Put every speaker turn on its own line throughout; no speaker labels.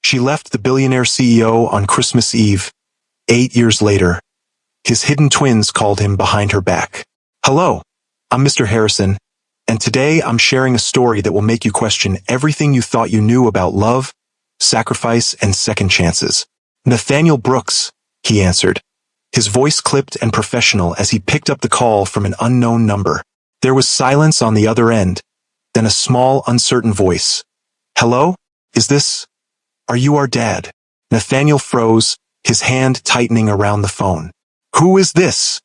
She left the billionaire CEO on Christmas Eve. 8 years later, his hidden twins called him behind her back. Hello, I'm Mr. Harrison, and today I'm sharing a story that will make you question everything you thought you knew about love, sacrifice, and second chances. Nathaniel Brooks, he answered, his voice clipped and professional as he picked up the call from an unknown number. There was silence on the other end, then a small, uncertain voice. Hello? Are you our dad? Nathaniel froze, his hand tightening around the phone. Who is this?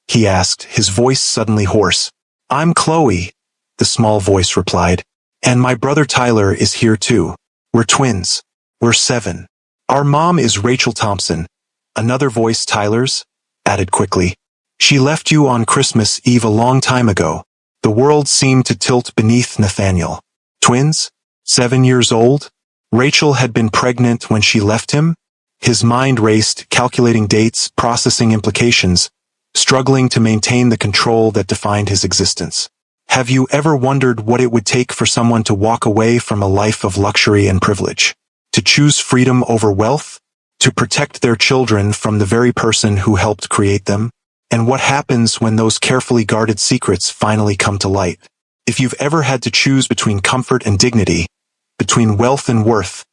He asked, his voice suddenly hoarse. I'm Chloe, the small voice replied. And my brother Tyler is here too. We're twins. We're 7. Our mom is Rachel Thompson. Another voice, Tyler's, added quickly. She left you on Christmas Eve a long time ago. The world seemed to tilt beneath Nathaniel. Twins? 7 years old? Rachel had been pregnant when she left him? His mind raced, calculating dates, processing implications, struggling to maintain the control that defined his existence. Have you ever wondered what it would take for someone to walk away from a life of luxury and privilege? To choose freedom over wealth? To protect their children from the very person who helped create them? And what happens when those carefully guarded secrets finally come to light? If you've ever had to choose between comfort and dignity, between wealth and worth,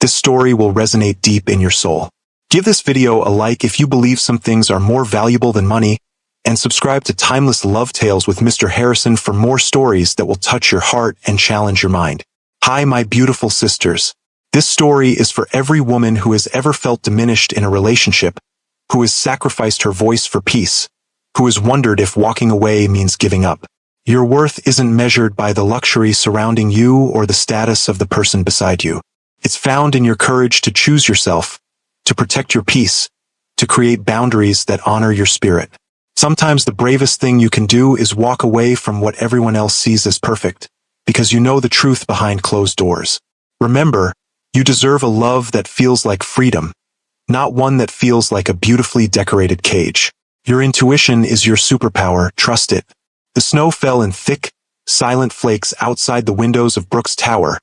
this story will resonate deep in your soul. Give this video a like if you believe some things are more valuable than money, and subscribe to Timeless Love Tales with Mr. Harrison for more stories that will touch your heart and challenge your mind. Hi, my beautiful sisters. This story is for every woman who has ever felt diminished in a relationship, who has sacrificed her voice for peace, who has wondered if walking away means giving up. Your worth isn't measured by the luxury surrounding you or the status of the person beside you. It's found in your courage to choose yourself, to protect your peace, to create boundaries that honor your spirit. Sometimes the bravest thing you can do is walk away from what everyone else sees as perfect, because you know the truth behind closed doors. Remember, you deserve a love that feels like freedom, not one that feels like a beautifully decorated cage. Your intuition is your superpower, trust it. The snow fell in thick, silent flakes outside the windows of Brooks Tower,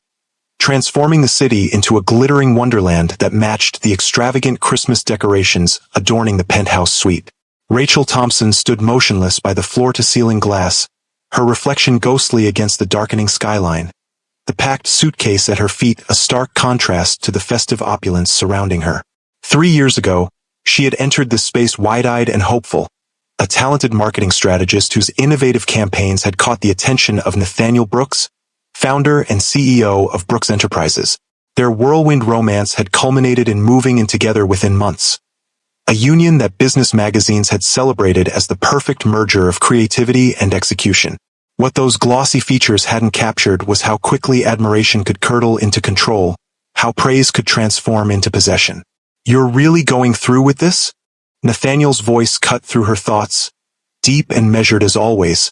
transforming the city into a glittering wonderland that matched the extravagant Christmas decorations adorning the penthouse suite. Rachel Thompson stood motionless by the floor-to-ceiling glass, her reflection ghostly against the darkening skyline. The packed suitcase at her feet a stark contrast to the festive opulence surrounding her. 3 years ago, she had entered this space wide-eyed and hopeful, a talented marketing strategist whose innovative campaigns had caught the attention of Nathaniel Brooks, founder and CEO of Brooks Enterprises. Their whirlwind romance had culminated in moving in together within months, a union that business magazines had celebrated as the perfect merger of creativity and execution. What those glossy features hadn't captured was how quickly admiration could curdle into control, how praise could transform into possession. You're really going through with this? Nathaniel's voice cut through her thoughts, deep and measured as always,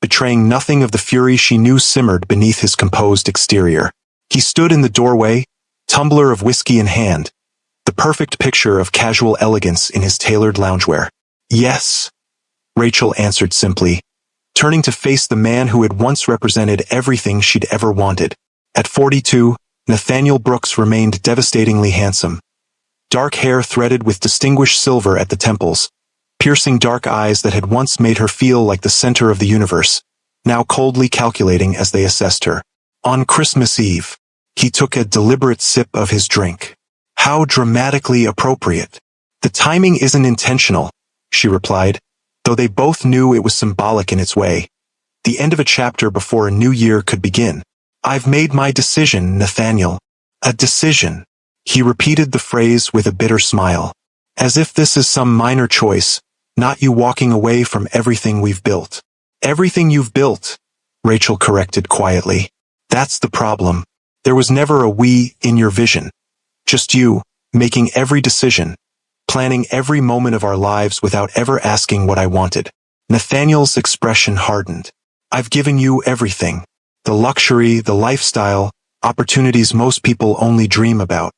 betraying nothing of the fury she knew simmered beneath his composed exterior. He stood in the doorway, tumbler of whiskey in hand, the perfect picture of casual elegance in his tailored loungewear. Yes, Rachel answered simply, turning to face the man who had once represented everything she'd ever wanted. At 42, Nathaniel Brooks remained devastatingly handsome. Dark hair threaded with distinguished silver at the temples, piercing dark eyes that had once made her feel like the center of the universe, now coldly calculating as they assessed her. On Christmas Eve, he took a deliberate sip of his drink. How dramatically appropriate. The timing isn't intentional, she replied, though they both knew it was symbolic in its way. The end of a chapter before a new year could begin. I've made my decision, Nathaniel. A decision. He repeated the phrase with a bitter smile. As if this is some minor choice, not you walking away from everything we've built. Everything you've built, Rachel corrected quietly. That's the problem. There was never a we in your vision. Just you, making every decision, planning every moment of our lives without ever asking what I wanted. Nathaniel's expression hardened. I've given you everything. The luxury, the lifestyle, opportunities most people only dream about.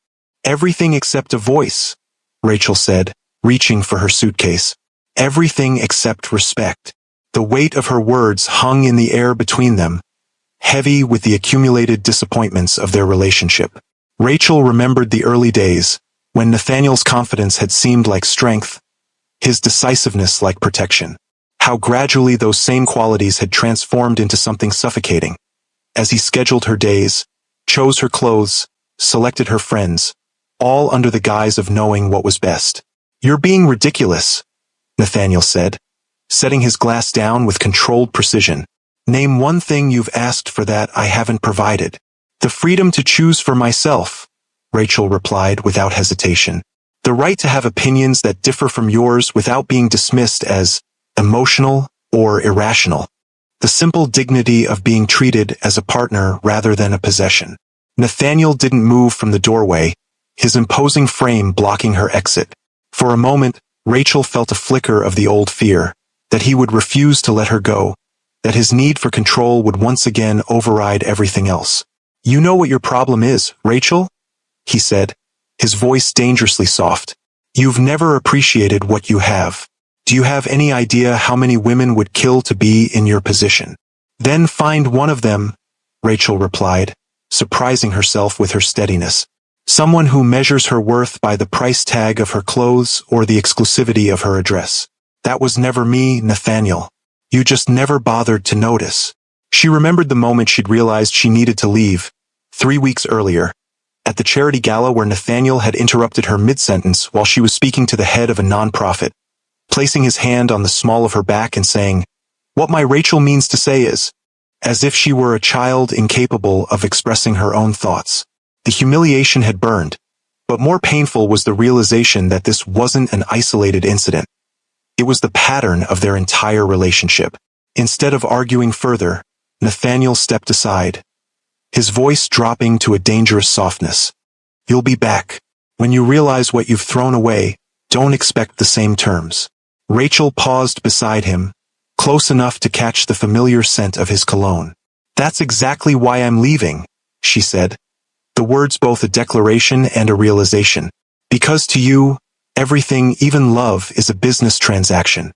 Everything except a voice, Rachel said, reaching for her suitcase. Everything except respect. The weight of her words hung in the air between them, heavy with the accumulated disappointments of their relationship. Rachel remembered the early days, when Nathaniel's confidence had seemed like strength, his decisiveness like protection. How gradually those same qualities had transformed into something suffocating. As he scheduled her days, chose her clothes, selected her friends, all under the guise of knowing what was best. "You're being ridiculous," Nathaniel said, setting his glass down with controlled precision. "Name one thing you've asked for that I haven't provided." "The freedom to choose for myself," Rachel replied without hesitation. "The right to have opinions that differ from yours without being dismissed as emotional or irrational. The simple dignity of being treated as a partner rather than a possession." Nathaniel didn't move from the doorway, his imposing frame blocking her exit. For a moment, Rachel felt a flicker of the old fear, that he would refuse to let her go, that his need for control would once again override everything else. "You know what your problem is, Rachel?" he said, his voice dangerously soft. "You've never appreciated what you have. Do you have any idea how many women would kill to be in your position?" "Then find one of them," Rachel replied, surprising herself with her steadiness. "Someone who measures her worth by the price tag of her clothes or the exclusivity of her address." "That was never me, Nathaniel. You just never bothered to notice." She remembered the moment she'd realized she needed to leave, 3 weeks earlier, at the charity gala where Nathaniel had interrupted her mid-sentence while she was speaking to the head of a nonprofit, placing his hand on the small of her back and saying, "What my Rachel means to say is," as if she were a child incapable of expressing her own thoughts. The humiliation had burned, but more painful was the realization that this wasn't an isolated incident. It was the pattern of their entire relationship. Instead of arguing further, Nathaniel stepped aside, his voice dropping to a dangerous softness. "You'll be back. When you realize what you've thrown away, don't expect the same terms." Rachel paused beside him, close enough to catch the familiar scent of his cologne. "That's exactly why I'm leaving," she said, the words both a declaration and a realization. "Because to you, everything, even love, is a business transaction."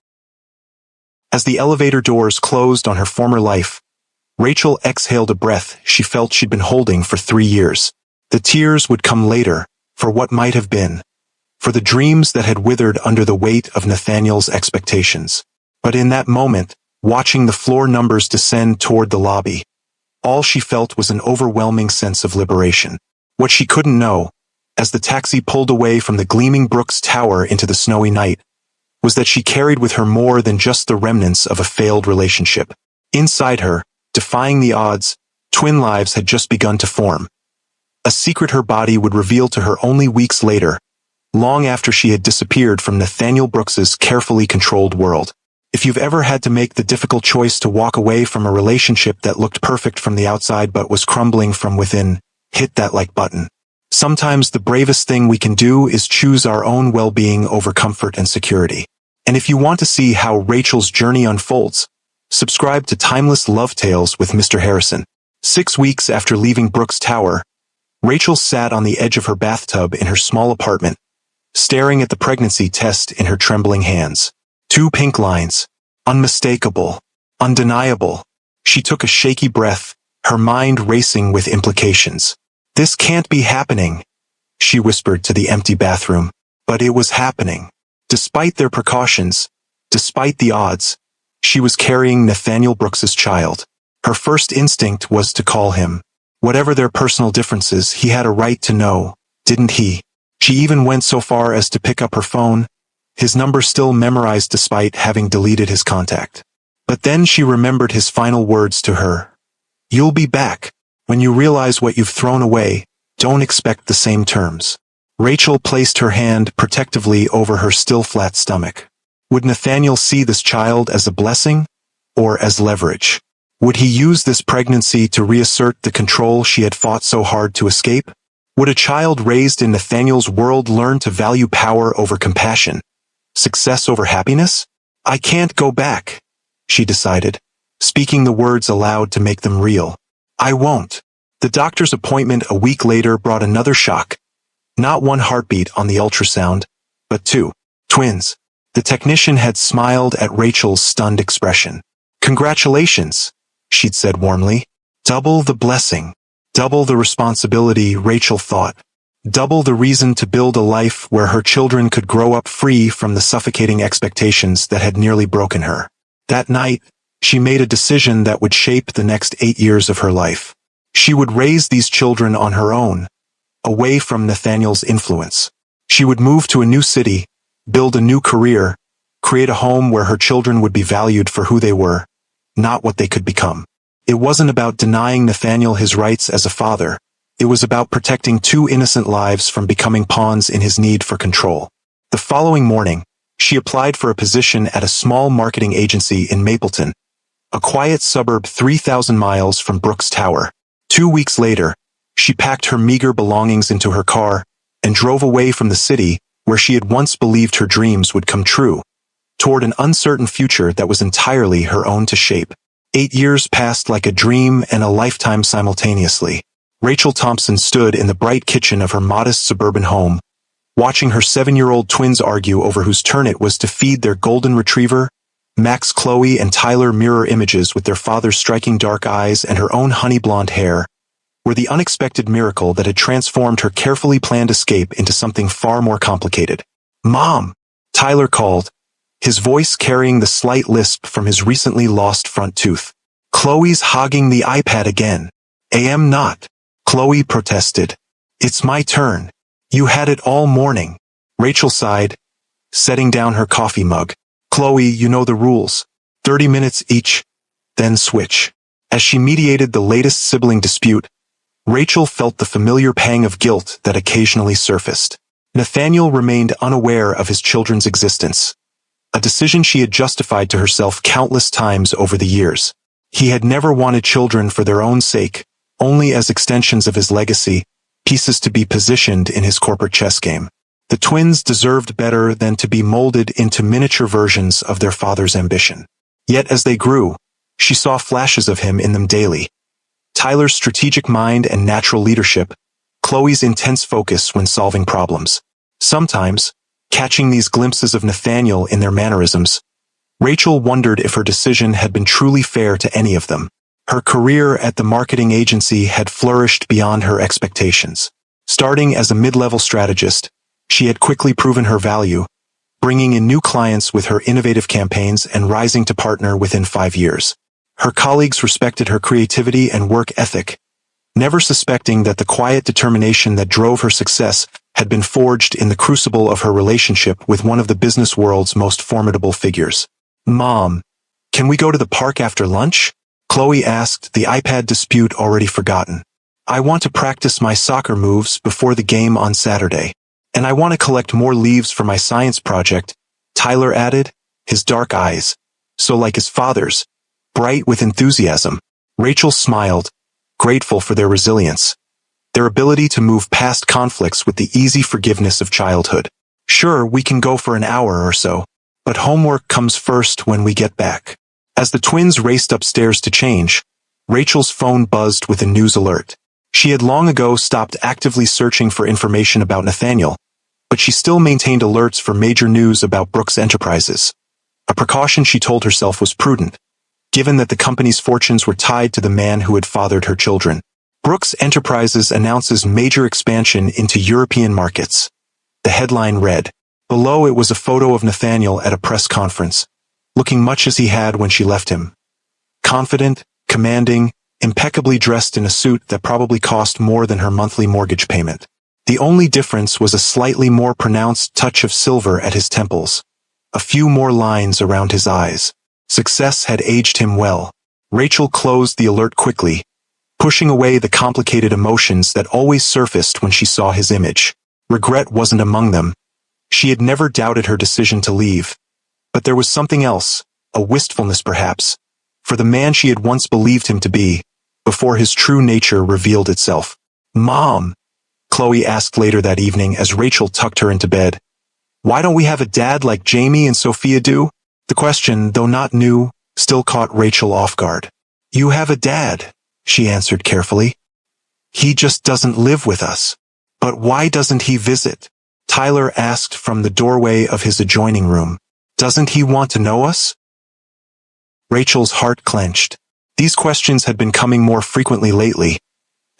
As the elevator doors closed on her former life, Rachel exhaled a breath she felt she'd been holding for 3 years. The tears would come later, for what might have been, for the dreams that had withered under the weight of Nathaniel's expectations. But in that moment, watching the floor numbers descend toward the lobby, all she felt was an overwhelming sense of liberation. What she couldn't know, as the taxi pulled away from the gleaming Brooks Tower into the snowy night, was that she carried with her more than just the remnants of a failed relationship. Inside her, defying the odds, twin lives had just begun to form. A secret her body would reveal to her only weeks later, long after she had disappeared from Nathaniel Brooks's carefully controlled world. If you've ever had to make the difficult choice to walk away from a relationship that looked perfect from the outside but was crumbling from within, hit that like button. Sometimes the bravest thing we can do is choose our own well-being over comfort and security. And if you want to see how Rachel's journey unfolds, subscribe to Timeless Love Tales with Mr. Harrison. 6 weeks after leaving Brooks Tower, Rachel sat on the edge of her bathtub in her small apartment, staring at the pregnancy test in her trembling hands. 2 pink lines. Unmistakable. Undeniable. She took a shaky breath, her mind racing with implications. "This can't be happening," she whispered to the empty bathroom. But it was happening. Despite their precautions, despite the odds, she was carrying Nathaniel Brooks's child. Her first instinct was to call him. Whatever their personal differences, he had a right to know, didn't he? She even went so far as to pick up her phone, his number still memorized despite having deleted his contact. But then she remembered his final words to her. "You'll be back. When you realize what you've thrown away, don't expect the same terms." Rachel placed her hand protectively over her still flat stomach. Would Nathaniel see this child as a blessing or as leverage? Would he use this pregnancy to reassert the control she had fought so hard to escape? Would a child raised in Nathaniel's world learn to value power over compassion, success over happiness? "I can't go back," she decided, speaking the words aloud to make them real. "I won't." The doctor's appointment a week later brought another shock. Not 1 heartbeat on the ultrasound, but 2. Twins. The technician had smiled at Rachel's stunned expression. "Congratulations," she'd said warmly. "Double the blessing." Double the responsibility, Rachel thought. Double the reason to build a life where her children could grow up free from the suffocating expectations that had nearly broken her. That night, she made a decision that would shape the next 8 years of her life. She would raise these children on her own, away from Nathaniel's influence. She would move to a new city, build a new career, create a home where her children would be valued for who they were, not what they could become. It wasn't about denying Nathaniel his rights as a father. It was about protecting 2 innocent lives from becoming pawns in his need for control. The following morning, she applied for a position at a small marketing agency in Mapleton, a quiet suburb 3,000 miles from Brooks Tower. 2 weeks later, she packed her meager belongings into her car and drove away from the city where she had once believed her dreams would come true, toward an uncertain future that was entirely her own to shape. 8 years passed like a dream and a lifetime simultaneously. Rachel Thompson stood in the bright kitchen of her modest suburban home, watching her 7-year-old twins argue over whose turn it was to feed their golden retriever. Max, Chloe, and Tyler, mirror images with their father's striking dark eyes and her own honey-blonde hair, were the unexpected miracle that had transformed her carefully planned escape into something far more complicated. "Mom!" Tyler called, his voice carrying the slight lisp from his recently lost front tooth. "Chloe's hogging the iPad again." "Am not," Chloe protested. "It's my turn. You had it all morning." Rachel sighed, setting down her coffee mug. "Chloe, you know the rules. 30 minutes each, then switch." As she mediated the latest sibling dispute, Rachel felt the familiar pang of guilt that occasionally surfaced. Nathaniel remained unaware of his children's existence, a decision she had justified to herself countless times over the years. He had never wanted children for their own sake, only as extensions of his legacy, pieces to be positioned in his corporate chess game. The twins deserved better than to be molded into miniature versions of their father's ambition. Yet as they grew, she saw flashes of him in them daily. Tyler's strategic mind and natural leadership, Chloe's intense focus when solving problems. Sometimes, catching these glimpses of Nathaniel in their mannerisms, Rachel wondered if her decision had been truly fair to any of them. Her career at the marketing agency had flourished beyond her expectations. Starting as a mid-level strategist, she had quickly proven her value, bringing in new clients with her innovative campaigns and rising to partner within 5 years. Her colleagues respected her creativity and work ethic, never suspecting that the quiet determination that drove her success had been forged in the crucible of her relationship with one of the business world's most formidable figures. "Mom, can we go to the park after lunch?" Chloe asked, the iPad dispute already forgotten. "I want to practice my soccer moves before the game on Saturday. And I want to collect more leaves for my science project," Tyler added, his dark eyes, so like his father's, bright with enthusiasm. Rachel smiled, grateful for their resilience, their ability to move past conflicts with the easy forgiveness of childhood. "Sure, we can go for an hour or so, but homework comes first when we get back." As the twins raced upstairs to change, Rachel's phone buzzed with a news alert. She had long ago stopped actively searching for information about Nathaniel, but she still maintained alerts for major news about Brooks Enterprises. A precaution she told herself was prudent, given that the company's fortunes were tied to the man who had fathered her children. Brooks Enterprises announces major expansion into European markets. The headline read. Below it was a photo of Nathaniel at a press conference, looking much as he had when she left him. Confident, commanding, impeccably dressed in a suit that probably cost more than her monthly mortgage payment. The only difference was a slightly more pronounced touch of silver at his temples, a few more lines around his eyes. Success had aged him well. Rachel closed the alert quickly, pushing away the complicated emotions that always surfaced when she saw his image. Regret wasn't among them. She had never doubted her decision to leave. But there was something else, a wistfulness perhaps, for the man she had once believed him to be, before his true nature revealed itself. "Mom," Chloe asked later that evening as Rachel tucked her into bed, "why don't we have a dad like Jamie and Sophia do?" The question, though not new, still caught Rachel off guard. "You have a dad," she answered carefully. "He just doesn't live with us." "But why doesn't he visit?" Tyler asked from the doorway of his adjoining room. "Doesn't he want to know us?" Rachel's heart clenched. These questions had been coming more frequently lately,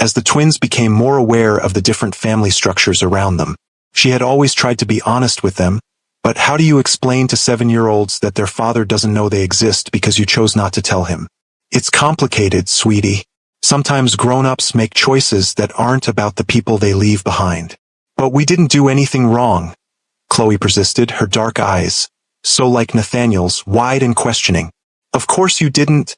as the twins became more aware of the different family structures around them. She had always tried to be honest with them, but how do you explain to 7-year-olds that their father doesn't know they exist because you chose not to tell him? It's complicated, sweetie. Sometimes grown-ups make choices that aren't about the people they leave behind. But we didn't do anything wrong, Chloe persisted, her dark eyes, so like Nathaniel's, wide and questioning. Of course you didn't,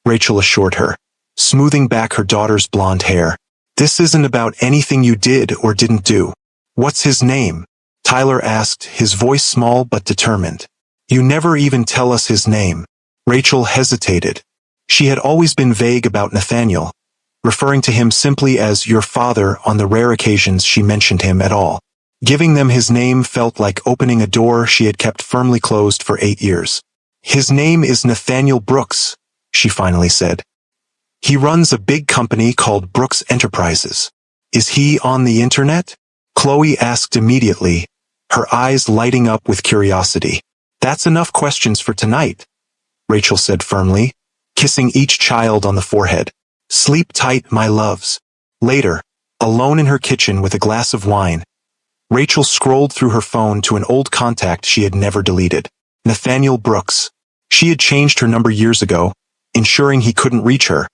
Rachel assured her, smoothing back her daughter's blonde hair. This isn't about anything you did or didn't do. What's his name? Tyler asked, his voice small but determined. You never even tell us his name. Rachel hesitated. She had always been vague about Nathaniel, referring to him simply as your father on the rare occasions she mentioned him at all. Giving them his name felt like opening a door she had kept firmly closed for 8 years. His name is Nathaniel Brooks, she finally said. He runs a big company called Brooks Enterprises. Is he on the internet? Chloe asked immediately, her eyes lighting up with curiosity. That's enough questions for tonight, Rachel said firmly, kissing each child on the forehead. Sleep tight, my loves. Later, alone in her kitchen with a glass of wine, Rachel scrolled through her phone to an old contact she had never deleted. Nathaniel Brooks. She had changed her number years ago, ensuring he couldn't reach her,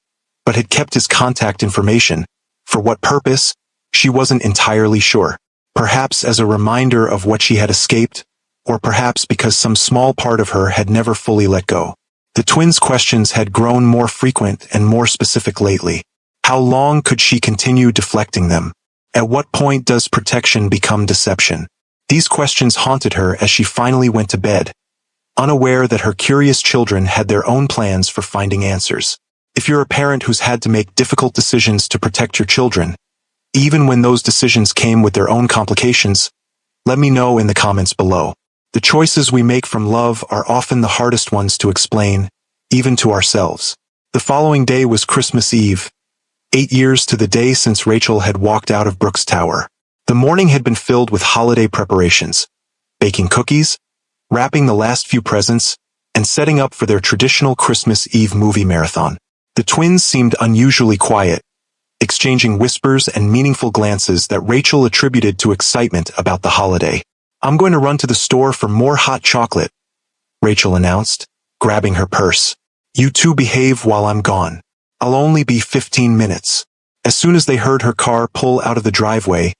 but had kept his contact information. For what purpose? She wasn't entirely sure. Perhaps as a reminder of what she had escaped, or perhaps because some small part of her had never fully let go. The twins' questions had grown more frequent and more specific lately. How long could she continue deflecting them? At what point does protection become deception? These questions haunted her as she finally went to bed, unaware that her curious children had their own plans for finding answers. If you're a parent who's had to make difficult decisions to protect your children, even when those decisions came with their own complications, let me know in the comments below. The choices we make from love are often the hardest ones to explain, even to ourselves. The following day was Christmas Eve, 8 years to the day since Rachel had walked out of Brooks Tower. The morning had been filled with holiday preparations, baking cookies, wrapping the last few presents, and setting up for their traditional Christmas Eve movie marathon. The twins seemed unusually quiet, exchanging whispers and meaningful glances that Rachel attributed to excitement about the holiday. I'm going to run to the store for more hot chocolate, Rachel announced, grabbing her purse. You two behave while I'm gone. I'll only be 15 minutes. As soon as they heard her car pull out of the driveway,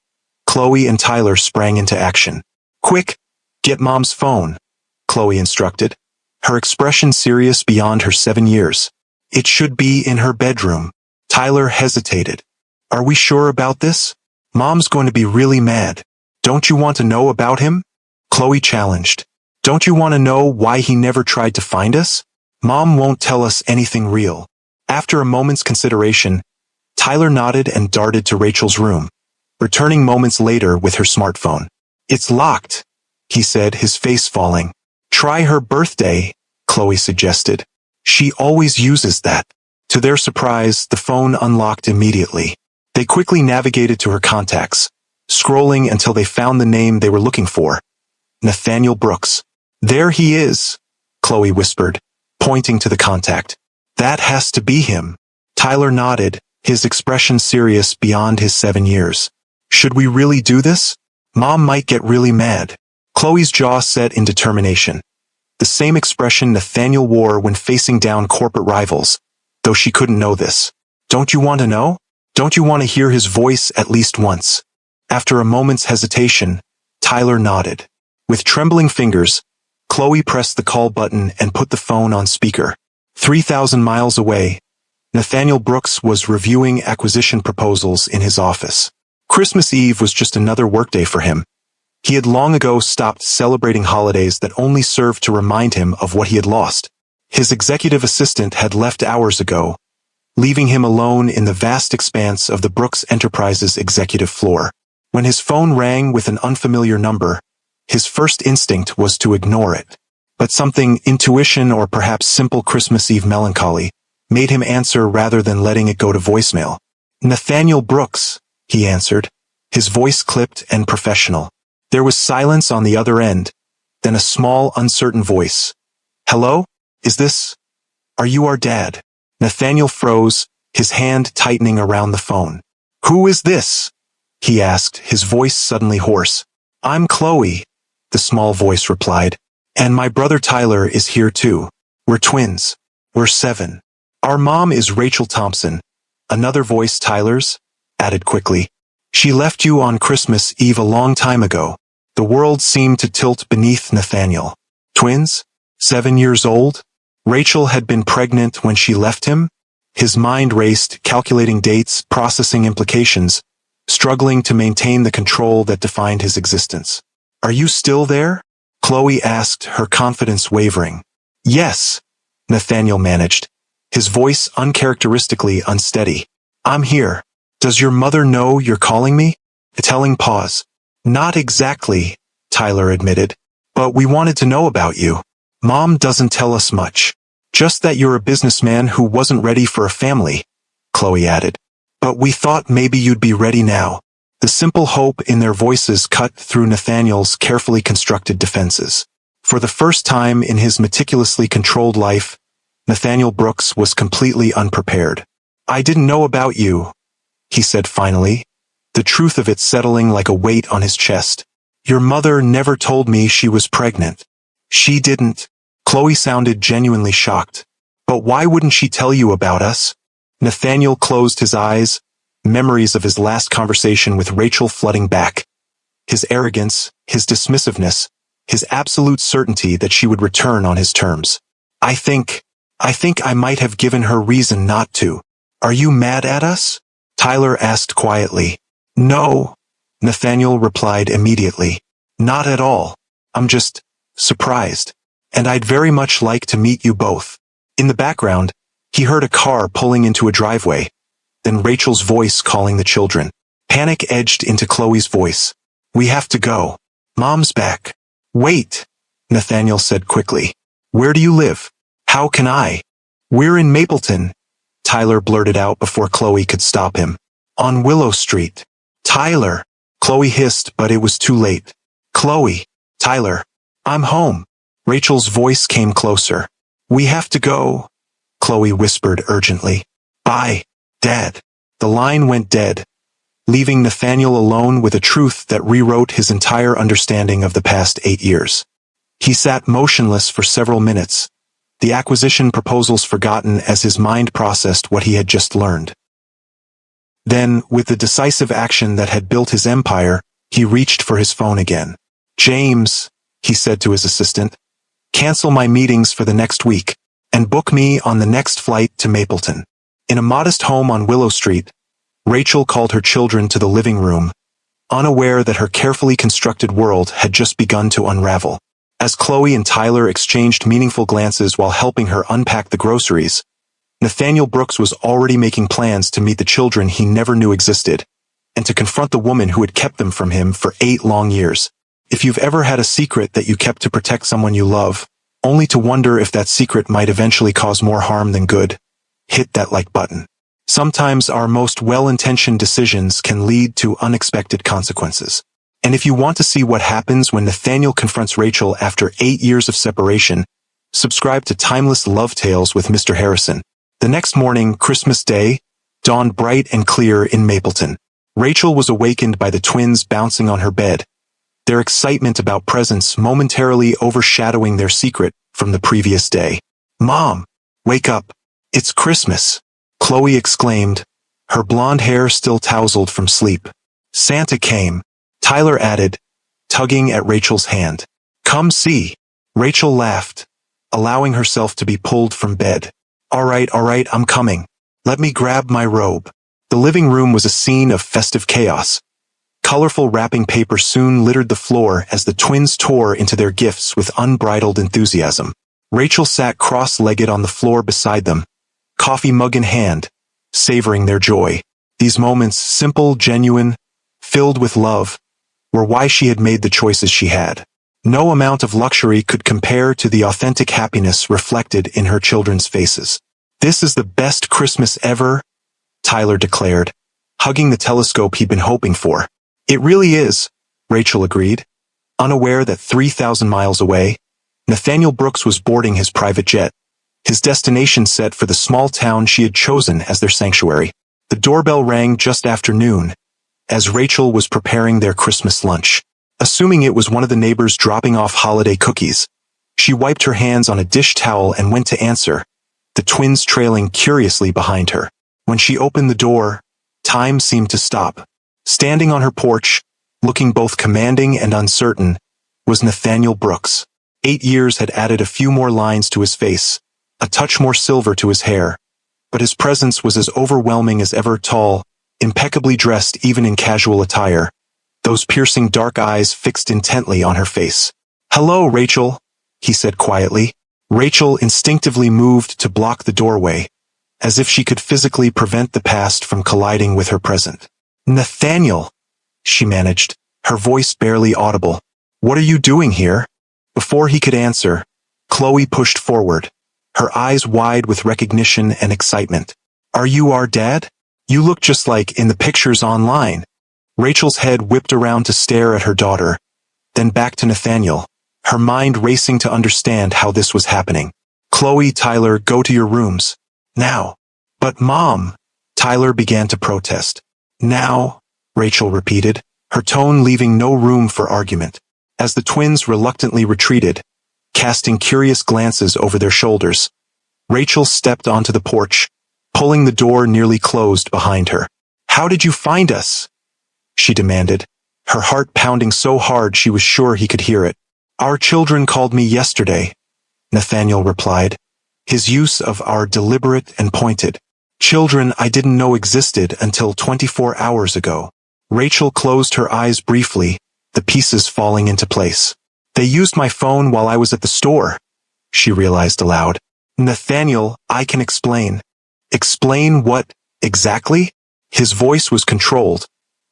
Chloe and Tyler sprang into action. Quick, get Mom's phone, Chloe instructed, her expression serious beyond her 7 years. It should be in her bedroom. Tyler hesitated. Are we sure about this? Mom's going to be really mad. Don't you want to know about him? Chloe challenged. Don't you want to know why he never tried to find us? Mom won't tell us anything real. After a moment's consideration, Tyler nodded and darted to Rachel's room, returning moments later with her smartphone. It's locked, he said, his face falling. Try her birthday, Chloe suggested. She always uses that. To their surprise, the phone unlocked immediately. They quickly navigated to her contacts, scrolling until they found the name they were looking for. Nathaniel Brooks. There he is, Chloe whispered, pointing to the contact. That has to be him. Tyler nodded, his expression serious beyond his 7 years. Should we really do this? Mom might get really mad. Chloe's jaw set in determination. The same expression Nathaniel wore when facing down corporate rivals, though she couldn't know this. Don't you want to know? Don't you want to hear his voice at least once? After a moment's hesitation, Tyler nodded. With trembling fingers, Chloe pressed the call button and put the phone on speaker. 3,000 miles away, Nathaniel Brooks was reviewing acquisition proposals in his office. Christmas Eve was just another workday for him. He had long ago stopped celebrating holidays that only served to remind him of what he had lost. His executive assistant had left hours ago, leaving him alone in the vast expanse of the Brooks Enterprises executive floor. When his phone rang with an unfamiliar number, his first instinct was to ignore it. But something, intuition or perhaps simple Christmas Eve melancholy, made him answer rather than letting it go to voicemail. Nathaniel Brooks, he answered, his voice clipped and professional. There was silence on the other end, then a small, uncertain voice. Hello? Is this? Are you our dad? Nathaniel froze, his hand tightening around the phone. "Who is this?" he asked, his voice suddenly hoarse. "I'm Chloe," the small voice replied. "And my brother Tyler is here too. We're twins. We're 7. Our mom is Rachel Thompson." Another voice, Tyler's, added quickly. "She left you on Christmas Eve a long time ago." The world seemed to tilt beneath Nathaniel. Twins? 7 years old? Rachel had been pregnant when she left him? His mind raced, calculating dates, processing implications, struggling to maintain the control that defined his existence. "Are you still there?" Chloe asked, her confidence wavering. "Yes," Nathaniel managed, his voice uncharacteristically unsteady. "I'm here. Does your mother know you're calling me?" A telling pause. "Not exactly," Tyler admitted, "but we wanted to know about you. Mom doesn't tell us much. Just that you're a businessman who wasn't ready for a family," Chloe added. "But we thought maybe you'd be ready now." The simple hope in their voices cut through Nathaniel's carefully constructed defenses. For the first time in his meticulously controlled life, Nathaniel Brooks was completely unprepared. "I didn't know about you," he said finally, the truth of it settling like a weight on his chest. "Your mother never told me she was pregnant." "She didn't." Chloe sounded genuinely shocked. "But why wouldn't she tell you about us?" Nathaniel closed his eyes, memories of his last conversation with Rachel flooding back. His arrogance, his dismissiveness, his absolute certainty that she would return on his terms. I think I might have given her reason not to." "Are you mad at us?" Tyler asked quietly. "No," Nathaniel replied immediately. "Not at all. I'm just surprised. And I'd very much like to meet you both." In the background, he heard a car pulling into a driveway, then Rachel's voice calling the children. Panic edged into Chloe's voice. "We have to go. Mom's back." "Wait," Nathaniel said quickly. "Where do you live?" "How can I?" "We're in Mapleton," Tyler blurted out before Chloe could stop him. "On Willow Street." "Tyler," Chloe hissed, but it was too late. "Chloe." "Tyler. I'm home." Rachel's voice came closer. "We have to go," Chloe whispered urgently. "Bye, Dad." The line went dead, leaving Nathaniel alone with a truth that rewrote his entire understanding of the past 8 years. He sat motionless for several minutes, the acquisition proposals forgotten as his mind processed what he had just learned. Then, with the decisive action that had built his empire, he reached for his phone again. "James," he said to his assistant, "cancel my meetings for the next week, and book me on the next flight to Mapleton." In a modest home on Willow Street, Rachel called her children to the living room, unaware that her carefully constructed world had just begun to unravel. As Chloe and Tyler exchanged meaningful glances while helping her unpack the groceries, Nathaniel Brooks was already making plans to meet the children he never knew existed, and to confront the woman who had kept them from him for 8 long years. If you've ever had a secret that you kept to protect someone you love, only to wonder if that secret might eventually cause more harm than good, hit that like button. Sometimes our most well-intentioned decisions can lead to unexpected consequences. And if you want to see what happens when Nathaniel confronts Rachel after 8 years of separation, subscribe to Timeless Love Tales with Mr. Harrison. The next morning, Christmas Day, dawned bright and clear in Mapleton. Rachel was awakened by the twins bouncing on her bed, their excitement about presents momentarily overshadowing their secret from the previous day. "Mom, wake up. It's Christmas," Chloe exclaimed, her blonde hair still tousled from sleep. "Santa came," Tyler added, tugging at Rachel's hand. "Come see." Rachel laughed, allowing herself to be pulled from bed. All right, I'm coming. Let me grab my robe." The living room was a scene of festive chaos. Colorful wrapping paper soon littered the floor as the twins tore into their gifts with unbridled enthusiasm. Rachel sat cross-legged on the floor beside them, coffee mug in hand, savoring their joy. These moments, simple, genuine, filled with love, were why she had made the choices she had. No amount of luxury could compare to the authentic happiness reflected in her children's faces. "This is the best Christmas ever," Tyler declared, hugging the telescope he'd been hoping for. "It really is," Rachel agreed, unaware that 3,000 miles away, Nathaniel Brooks was boarding his private jet, his destination set for the small town she had chosen as their sanctuary. The doorbell rang just after noon, as Rachel was preparing their Christmas lunch. Assuming it was one of the neighbors dropping off holiday cookies, she wiped her hands on a dish towel and went to answer, the twins trailing curiously behind her. When she opened the door, time seemed to stop. Standing on her porch, looking both commanding and uncertain, was Nathaniel Brooks. 8 years had added a few more lines to his face, a touch more silver to his hair, but his presence was as overwhelming as ever, tall, impeccably dressed even in casual attire, those piercing dark eyes fixed intently on her face. "Hello, Rachel," he said quietly. Rachel instinctively moved to block the doorway, as if she could physically prevent the past from colliding with her present. "Nathaniel," she managed, her voice barely audible. "What are you doing here?" Before he could answer, Chloe pushed forward, her eyes wide with recognition and excitement. "Are you our dad? You look just like in the pictures online." Rachel's head whipped around to stare at her daughter, then back to Nathaniel, her mind racing to understand how this was happening. "Chloe, Tyler, go to your rooms. Now." "But Mom," Tyler began to protest. "Now," Rachel repeated, her tone leaving no room for argument. As the twins reluctantly retreated, casting curious glances over their shoulders, Rachel stepped onto the porch, pulling the door nearly closed behind her. "How did you find us?" she demanded, her heart pounding so hard she was sure he could hear it. "Our children called me yesterday," Nathaniel replied, his use of "our" deliberate and pointed. "Children I didn't know existed until 24 hours ago." Rachel closed her eyes briefly, the pieces falling into place. "They used my phone while I was at the store," she realized aloud. "Nathaniel, I can explain." "Explain what, exactly?" His voice was controlled,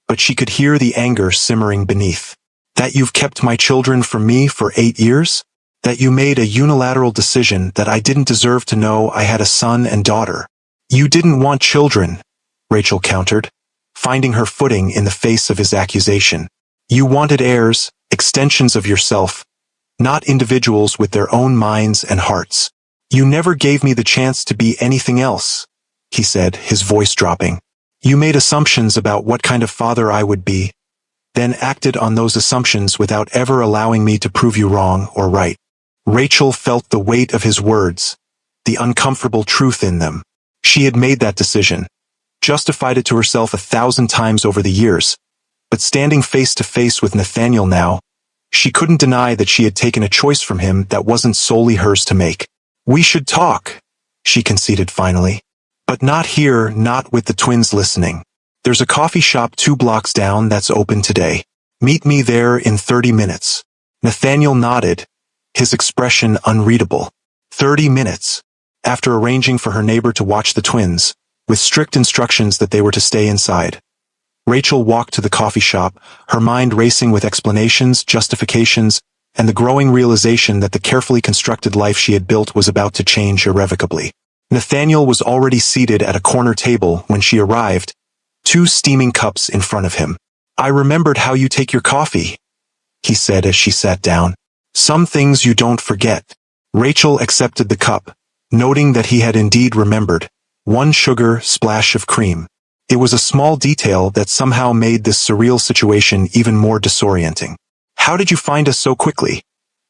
but she could hear the anger simmering beneath. "That you've kept my children from me for 8 years? That you made a unilateral decision that I didn't deserve to know I had a son and daughter?" "You didn't want children," Rachel countered, finding her footing in the face of his accusation. "You wanted heirs, extensions of yourself, not individuals with their own minds and hearts. You never gave me the chance to be anything else," he said, his voice dropping. "You made assumptions about what kind of father I would be, then acted on those assumptions without ever allowing me to prove you wrong or right." Rachel felt the weight of his words, the uncomfortable truth in them. She had made that decision, justified it to herself 1,000 times over the years, but standing face to face with Nathaniel now, she couldn't deny that she had taken a choice from him that wasn't solely hers to make. "We should talk," she conceded finally. "But not here, not with the twins listening. There's a coffee shop 2 blocks down that's open today. Meet me there in 30 minutes. Nathaniel nodded, his expression unreadable. 30 minutes. After arranging for her neighbor to watch the twins, with strict instructions that they were to stay inside. Rachel walked to the coffee shop, her mind racing with explanations, justifications, and the growing realization that the carefully constructed life she had built was about to change irrevocably. Nathaniel was already seated at a corner table when she arrived, 2 steaming cups in front of him. "I remembered how you take your coffee," he said as she sat down. "Some things you don't forget." Rachel accepted the cup, noting that he had indeed remembered. 1 sugar, splash of cream. It was a small detail that somehow made this surreal situation even more disorienting. "How did you find us so quickly?"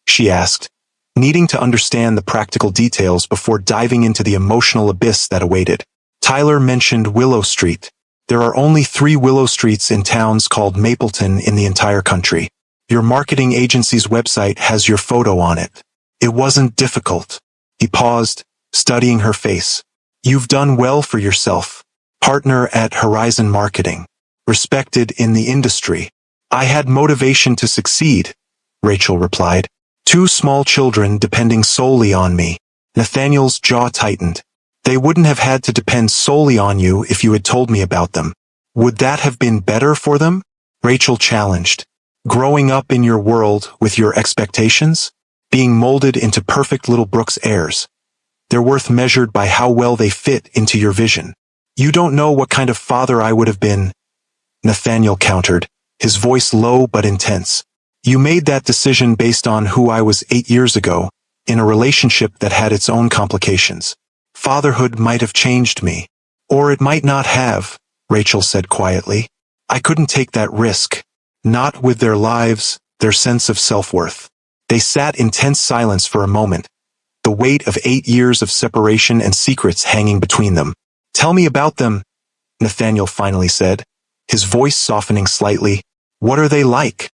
she asked, needing to understand the practical details before diving into the emotional abyss that awaited. Tyler mentioned Willow Street. There are only 3 Willow Streets in towns called Mapleton in the entire country. Your marketing agency's website has your photo on it. It wasn't difficult. He paused, studying her face. "You've done well for yourself. Partner at Horizon Marketing. Respected in the industry." "I had motivation to succeed," Rachel replied. 2 small children depending solely on me." Nathaniel's jaw tightened. "They wouldn't have had to depend solely on you if you had told me about them. Would that have been better for them?" Rachel challenged. "Growing up in your world with your expectations? Being molded into perfect little Brooks heirs. They're worth measured by how well they fit into your vision. You don't know what kind of father I would have been," Nathaniel countered, his voice low but intense. "You made that decision based on who I was 8 years ago, in a relationship that had its own complications. Fatherhood might have changed me. Or it might not have, Rachel said quietly. I couldn't take that risk. Not with their lives, their sense of self-worth. They sat in tense silence for a moment, the weight of 8 years of separation and secrets hanging between them. Tell me about them, Nathaniel finally said, his voice softening slightly. What are they like?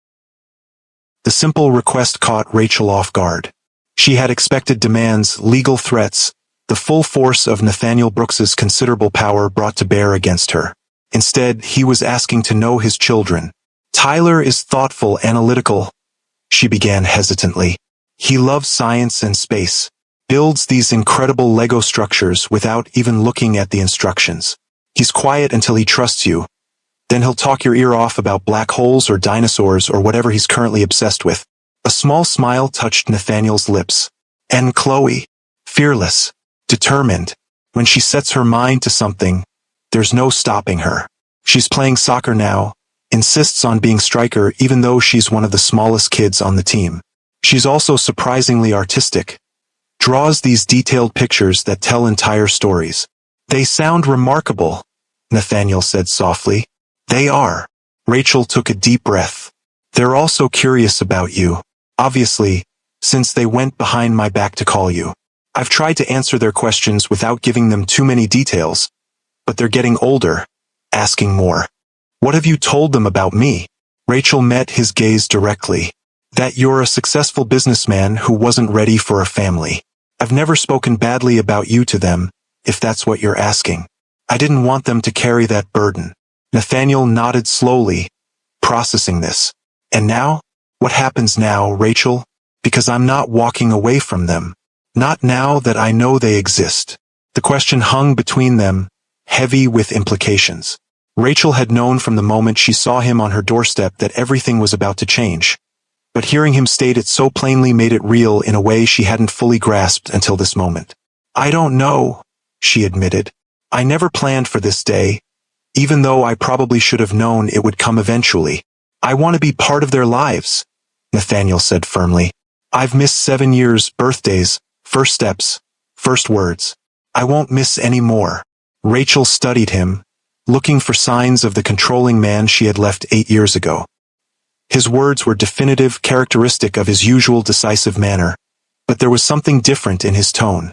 The simple request caught Rachel off guard. She had expected demands, legal threats, the full force of Nathaniel Brooks's considerable power brought to bear against her. Instead, he was asking to know his children. Tyler is thoughtful, analytical, she began hesitantly. He loves science and space, builds these incredible Lego structures without even looking at the instructions. He's quiet until he trusts you. Then he'll talk your ear off about black holes or dinosaurs or whatever he's currently obsessed with. A small smile touched Nathaniel's lips. And Chloe, fearless, determined. When she sets her mind to something, there's no stopping her. She's playing soccer now, insists on being striker even though she's one of the smallest kids on the team. She's also surprisingly artistic. Draws these detailed pictures that tell entire stories. They sound remarkable, Nathaniel said softly. They are. Rachel took a deep breath. They're also curious about you. Obviously, since they went behind my back to call you. I've tried to answer their questions without giving them too many details, but they're getting older, asking more. What have you told them about me? Rachel met his gaze directly. That you're a successful businessman who wasn't ready for a family. I've never spoken badly about you to them, if that's what you're asking. I didn't want them to carry that burden. Nathaniel nodded slowly, processing this. And now? What happens now, Rachel? Because I'm not walking away from them. Not now that I know they exist. The question hung between them, heavy with implications. Rachel had known from the moment she saw him on her doorstep that everything was about to change. But hearing him state it so plainly made it real in a way she hadn't fully grasped until this moment. I don't know, she admitted. I never planned for this day, even though I probably should have known it would come eventually. I want to be part of their lives, Nathaniel said firmly. I've missed 7 years, birthdays, first steps, first words. I won't miss any more. Rachel studied him, looking for signs of the controlling man she had left 8 years ago. His words were definitive, characteristic of his usual decisive manner, but there was something different in his tone.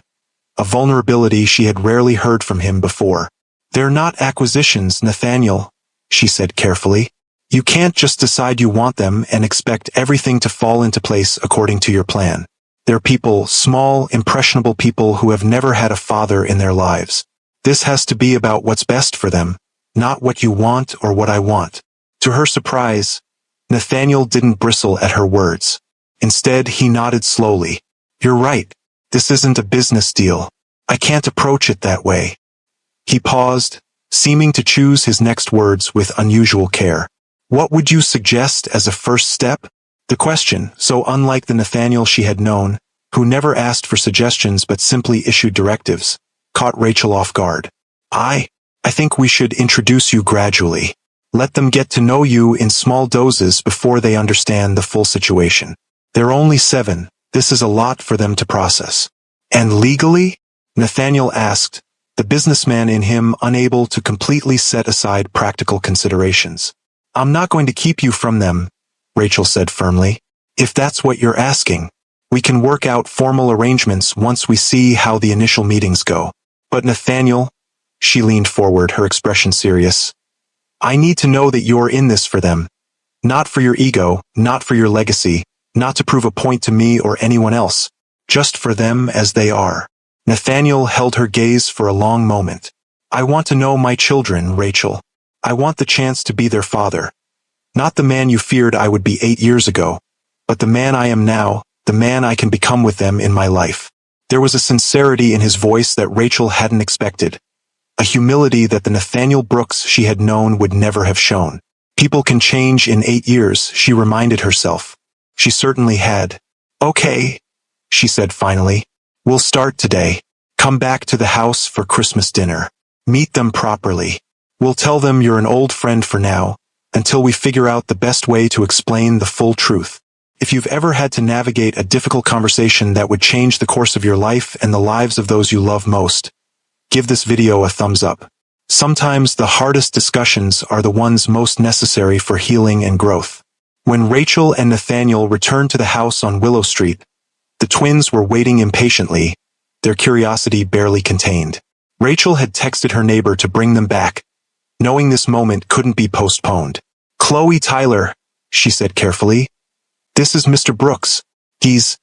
A vulnerability she had rarely heard from him before. They're not acquisitions, Nathaniel, she said carefully. You can't just decide you want them and expect everything to fall into place according to your plan. They're people, small, impressionable people who have never had a father in their lives. This has to be about what's best for them, not what you want or what I want. To her surprise, Nathaniel didn't bristle at her words. Instead, he nodded slowly. You're right. This isn't a business deal. I can't approach it that way. He paused, seeming to choose his next words with unusual care. What would you suggest as a first step? The question, so unlike the Nathaniel she had known, who never asked for suggestions but simply issued directives, caught Rachel off guard. I think we should introduce you gradually. Let them get to know you in small doses before they understand the full situation. They're only 7. This is a lot for them to process. And legally? Nathaniel asked, the businessman in him unable to completely set aside practical considerations. I'm not going to keep you from them, Rachel said firmly. If that's what you're asking, we can work out formal arrangements once we see how the initial meetings go. But Nathaniel, she leaned forward, her expression serious. I need to know that you're in this for them. Not for your ego, not for your legacy, not to prove a point to me or anyone else. Just for them as they are. Nathaniel held her gaze for a long moment. I want to know my children, Rachel. I want the chance to be their father. Not the man you feared I would be 8 years ago, but the man I am now, the man I can become with them in my life. There was a sincerity in his voice that Rachel hadn't expected. A humility that the Nathaniel Brooks she had known would never have shown. People can change in 8 years, she reminded herself. She certainly had. Okay, she said finally. We'll start today. Come back to the house for Christmas dinner. Meet them properly. We'll tell them you're an old friend for now, until we figure out the best way to explain the full truth. If you've ever had to navigate a difficult conversation that would change the course of your life and the lives of those you love most, give this video a thumbs up. Sometimes the hardest discussions are the ones most necessary for healing and growth. When Rachel and Nathaniel returned to the house on Willow Street, the twins were waiting impatiently, their curiosity barely contained. Rachel had texted her neighbor to bring them back, knowing this moment couldn't be postponed. "Chloe, Tyler," she said carefully. "This is Mr. Brooks. He's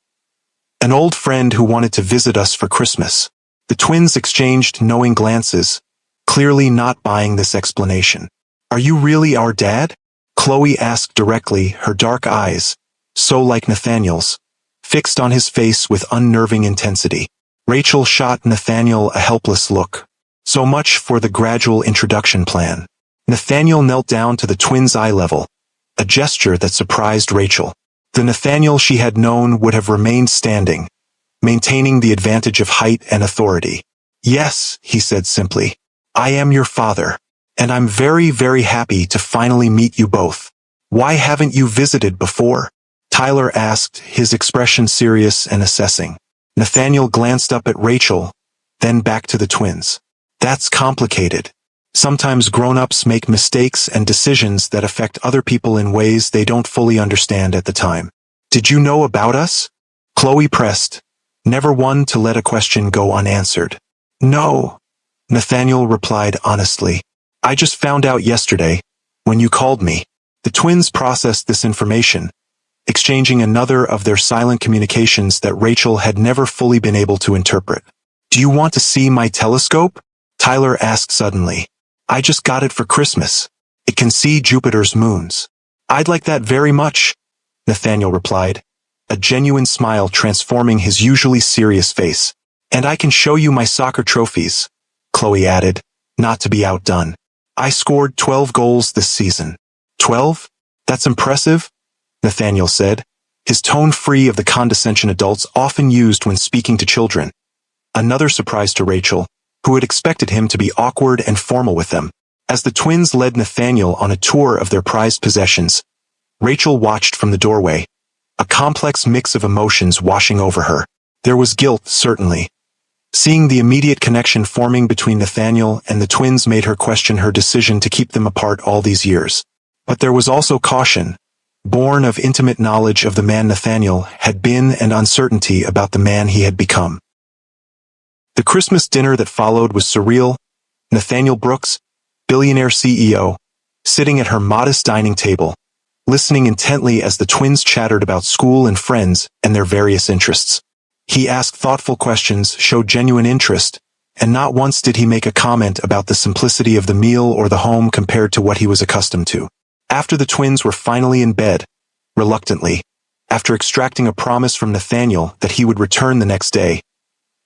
an old friend who wanted to visit us for Christmas." The twins exchanged knowing glances, clearly not buying this explanation. "Are you really our dad?" Chloe asked directly, her dark eyes, so like Nathaniel's, fixed on his face with unnerving intensity. Rachel shot Nathaniel a helpless look. So much for the gradual introduction plan. Nathaniel knelt down to the twins' eye level, a gesture that surprised Rachel. The Nathaniel she had known would have remained standing, maintaining the advantage of height and authority. "Yes," he said simply. "I am your father, and I'm very, very happy to finally meet you both. Why haven't you visited before?" Tyler asked, his expression serious and assessing. Nathaniel glanced up at Rachel, then back to the twins. "That's complicated. Sometimes grown-ups make mistakes and decisions that affect other people in ways they don't fully understand at the time." "Did you know about us?" Chloe pressed, never one to let a question go unanswered. "No," Nathaniel replied honestly. "I just found out yesterday, when you called me." The twins processed this information, exchanging another of their silent communications that Rachel had never fully been able to interpret. "Do you want to see my telescope?" Tyler asked suddenly. "I just got it for Christmas. It can see Jupiter's moons." "I'd like that very much," Nathaniel replied, a genuine smile transforming his usually serious face. "And I can show you my soccer trophies," Chloe added, not to be outdone. "I scored 12 goals this season." 12? "That's impressive," Nathaniel said, his tone free of the condescension adults often used when speaking to children. Another surprise to Rachel, who had expected him to be awkward and formal with them. As the twins led Nathaniel on a tour of their prized possessions, Rachel watched from the doorway, a complex mix of emotions washing over her. There was guilt, certainly. Seeing the immediate connection forming between Nathaniel and the twins made her question her decision to keep them apart all these years. But there was also caution, born of intimate knowledge of the man Nathaniel had been and uncertainty about the man he had become. The Christmas dinner that followed was surreal. Nathaniel Brooks, Billionaire CEO, sitting at her modest dining table, listening intently as the twins chattered about school and friends and their various interests. He asked thoughtful questions, showed genuine interest, and not once did he make a comment about the simplicity of the meal or the home compared to what he was accustomed to. After the twins were finally in bed, reluctantly, after extracting a promise from Nathaniel that he would return the next day,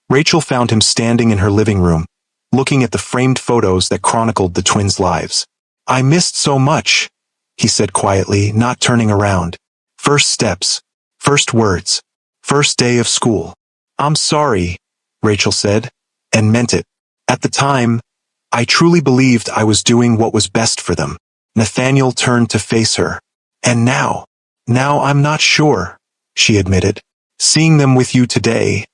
Rachel found him standing in her living room, looking at the framed photos that chronicled the twins' lives. "I missed so much," he said quietly, not turning around. "First steps, first words, first day of school." "I'm sorry," Rachel said, and meant it. "At the time, I truly believed I was doing what was best for them." Nathaniel turned to face her. "And now I'm not sure," she admitted. "Seeing them with you today,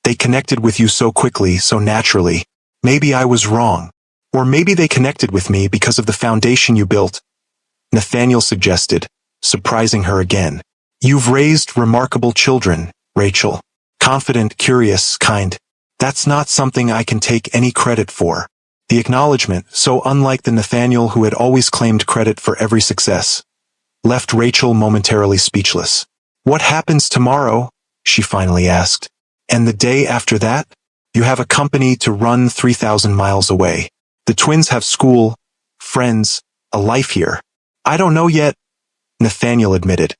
they connected with you so quickly, so naturally. Maybe I was wrong. Or maybe they connected with me because of the foundation you built," Nathaniel suggested, surprising her again. "You've raised remarkable children, Rachel. Confident, curious, kind. That's not something I can take any credit for." The acknowledgement, so unlike the Nathaniel who had always claimed credit for every success, left Rachel momentarily speechless. "What happens tomorrow?" she finally asked. "And the day after that? You have a company to run 3,000 miles away. The twins have school, friends, a life here." "I don't know yet," Nathaniel admitted,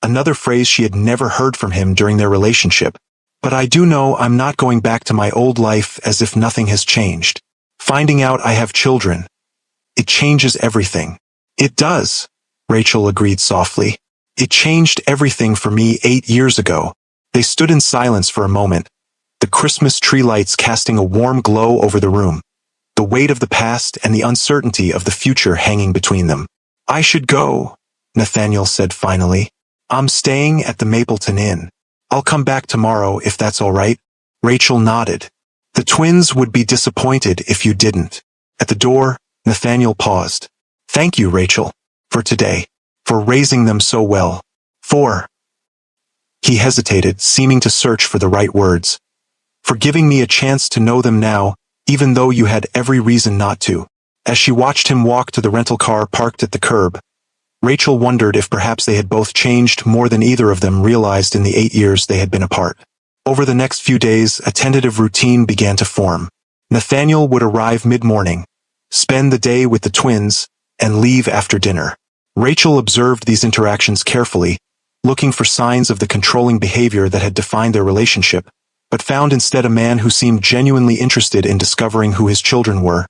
another phrase she had never heard from him during their relationship. "But I do know I'm not going back to my old life as if nothing has changed. Finding out I have children, it changes everything." "It does," Rachel agreed softly. "It changed everything for me 8 years ago." They stood in silence for a moment, the Christmas tree lights casting a warm glow over the room, the weight of the past and the uncertainty of the future hanging between them. "I should go," Nathaniel said finally. "I'm staying at the Mapleton Inn. I'll come back tomorrow if that's all right." Rachel nodded. "The twins would be disappointed if you didn't." At the door, Nathaniel paused. Thank you, Rachel, for today, for raising them so well. He hesitated, seeming to search for the right words. For giving me a chance to know them now, even though you had every reason not to. As she watched him walk to the rental car parked at the curb, Rachel wondered if perhaps they had both changed more than either of them realized in the 8 years they had been apart. Over the next few days, a tentative routine began to form. Nathaniel would arrive mid-morning, spend the day with the twins, and leave after dinner. Rachel observed these interactions carefully, looking for signs of the controlling behavior that had defined their relationship, but found instead a man who seemed genuinely interested in discovering who his children were,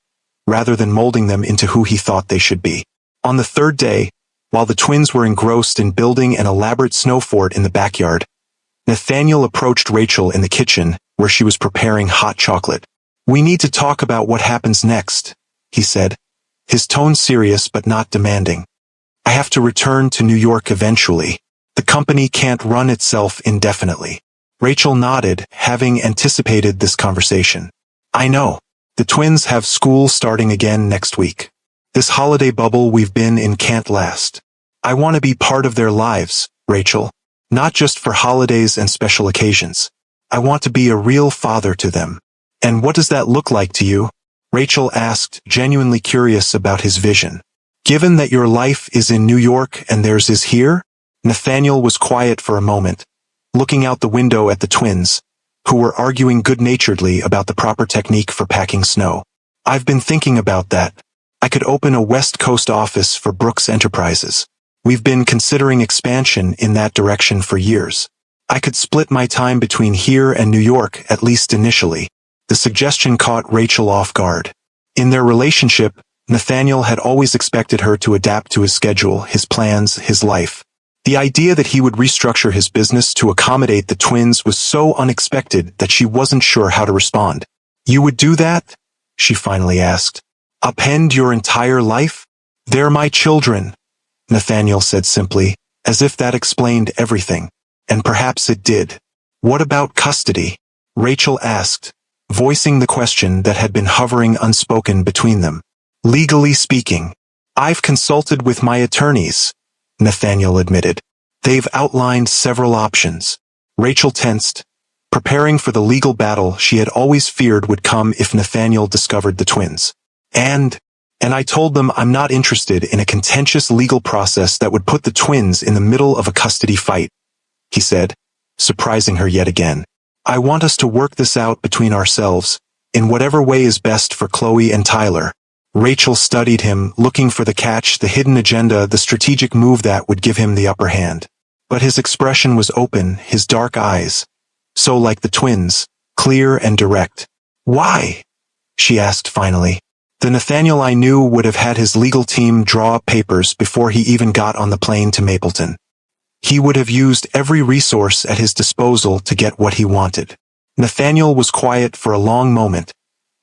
rather than molding them into who he thought they should be. On the third day, while the twins were engrossed in building an elaborate snow fort in the backyard, Nathaniel approached Rachel in the kitchen, where she was preparing hot chocolate. We need to talk about what happens next, he said, his tone serious but not demanding. I have to return to New York eventually. The company can't run itself indefinitely. Rachel nodded, having anticipated this conversation. I know. The twins have school starting again next week. This holiday bubble we've been in can't last. I want to be part of their lives, Rachel. Not just for holidays and special occasions. I want to be a real father to them. And what does that look like to you? Rachel asked, genuinely curious about his vision. Given that your life is in New York and theirs is here? Nathaniel was quiet for a moment, looking out the window at the twins, who were arguing good-naturedly about the proper technique for packing snow. I've been thinking about that. I could open a West Coast office for Brooks Enterprises. We've been considering expansion in that direction for years. I could split my time between here and New York, at least initially. The suggestion caught Rachel off guard. In their relationship, Nathaniel had always expected her to adapt to his schedule, his plans, his life. The idea that he would restructure his business to accommodate the twins was so unexpected that she wasn't sure how to respond. You would do that? She finally asked. Upend your entire life? They're my children, Nathaniel said simply, as if that explained everything. And perhaps it did. What about custody? Rachel asked, voicing the question that had been hovering unspoken between them. Legally speaking, I've consulted with my attorneys, Nathaniel admitted. They've outlined several options. Rachel tensed, preparing for the legal battle she had always feared would come if Nathaniel discovered the twins. And I told them I'm not interested in a contentious legal process that would put the twins in the middle of a custody fight, he said, surprising her yet again. I want us to work this out between ourselves, in whatever way is best for Chloe and Tyler. Rachel studied him, looking for the catch, the hidden agenda, the strategic move that would give him the upper hand. But his expression was open, his dark eyes, so like the twins, clear and direct. Why? She asked finally. The Nathaniel I knew would have had his legal team draw up papers before he even got on the plane to Mapleton. He would have used every resource at his disposal to get what he wanted. Nathaniel was quiet for a long moment,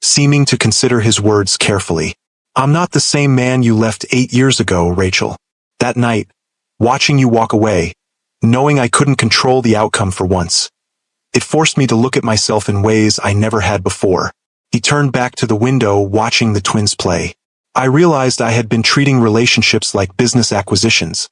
seeming to consider his words carefully. I'm not the same man you left 8 years ago, Rachel. That night, watching you walk away, knowing I couldn't control the outcome for once, it forced me to look at myself in ways I never had before. He turned back to the window, watching the twins play. I realized I had been treating relationships like business acquisitions,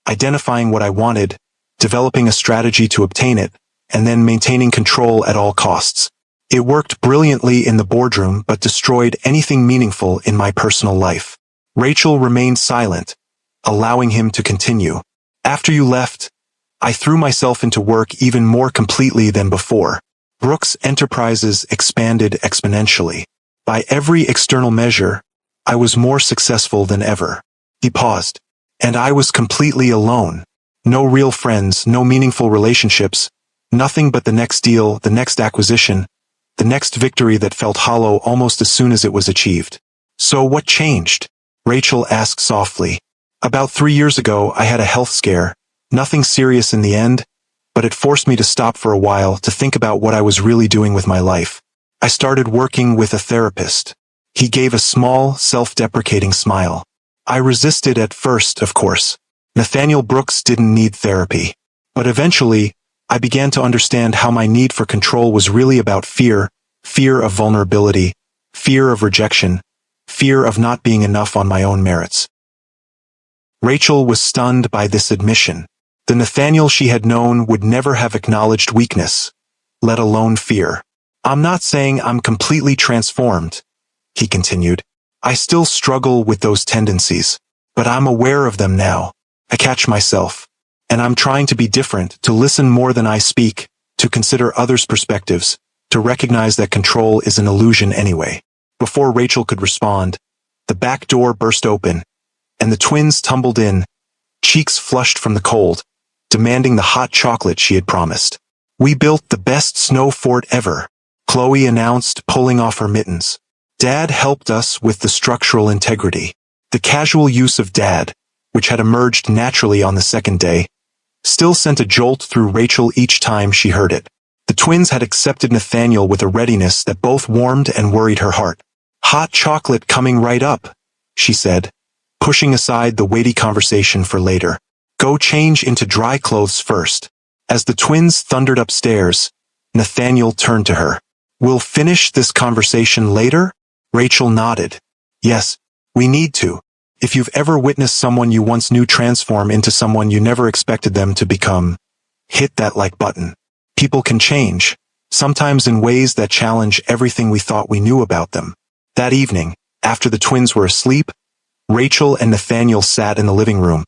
identifying what I wanted, developing a strategy to obtain it, and then maintaining control at all costs. It worked brilliantly in the boardroom but destroyed anything meaningful in my personal life. Rachel remained silent, allowing him to continue. After you left, I threw myself into work even more completely than before. Brooks Enterprises expanded exponentially. By every external measure, I was more successful than ever. He paused. And I was completely alone. No real friends, no meaningful relationships, nothing but the next deal, the next acquisition, the next victory that felt hollow almost as soon as it was achieved. So what changed? Rachel asked softly. About 3 years ago, I had a health scare. Nothing serious in the end, but it forced me to stop for a while to think about what I was really doing with my life. I started working with a therapist. He gave a small, self-deprecating smile. I resisted at first, of course. Nathaniel Brooks didn't need therapy. But eventually, I began to understand how my need for control was really about fear, fear of vulnerability, fear of rejection, fear of not being enough on my own merits. Rachel was stunned by this admission. The Nathaniel she had known would never have acknowledged weakness, let alone fear. I'm not saying I'm completely transformed, he continued. I still struggle with those tendencies, but I'm aware of them now. I catch myself, and I'm trying to be different, to listen more than I speak, to consider others' perspectives, to recognize that control is an illusion anyway. Before Rachel could respond, the back door burst open, and the twins tumbled in, cheeks flushed from the cold, demanding the hot chocolate she had promised. We built the best snow fort ever, Chloe announced, pulling off her mittens. Dad helped us with the structural integrity. The casual use of Dad, which had emerged naturally on the second day, still sent a jolt through Rachel each time she heard it. The twins had accepted Nathaniel with a readiness that both warmed and worried her heart. Hot chocolate coming right up, she said, pushing aside the weighty conversation for later. Go change into dry clothes first. As the twins thundered upstairs, Nathaniel turned to her. We'll finish this conversation later? Rachel nodded. Yes, we need to. If you've ever witnessed someone you once knew transform into someone you never expected them to become, hit that like button. People can change, sometimes in ways that challenge everything we thought we knew about them. That evening, after the twins were asleep, Rachel and Nathaniel sat in the living room.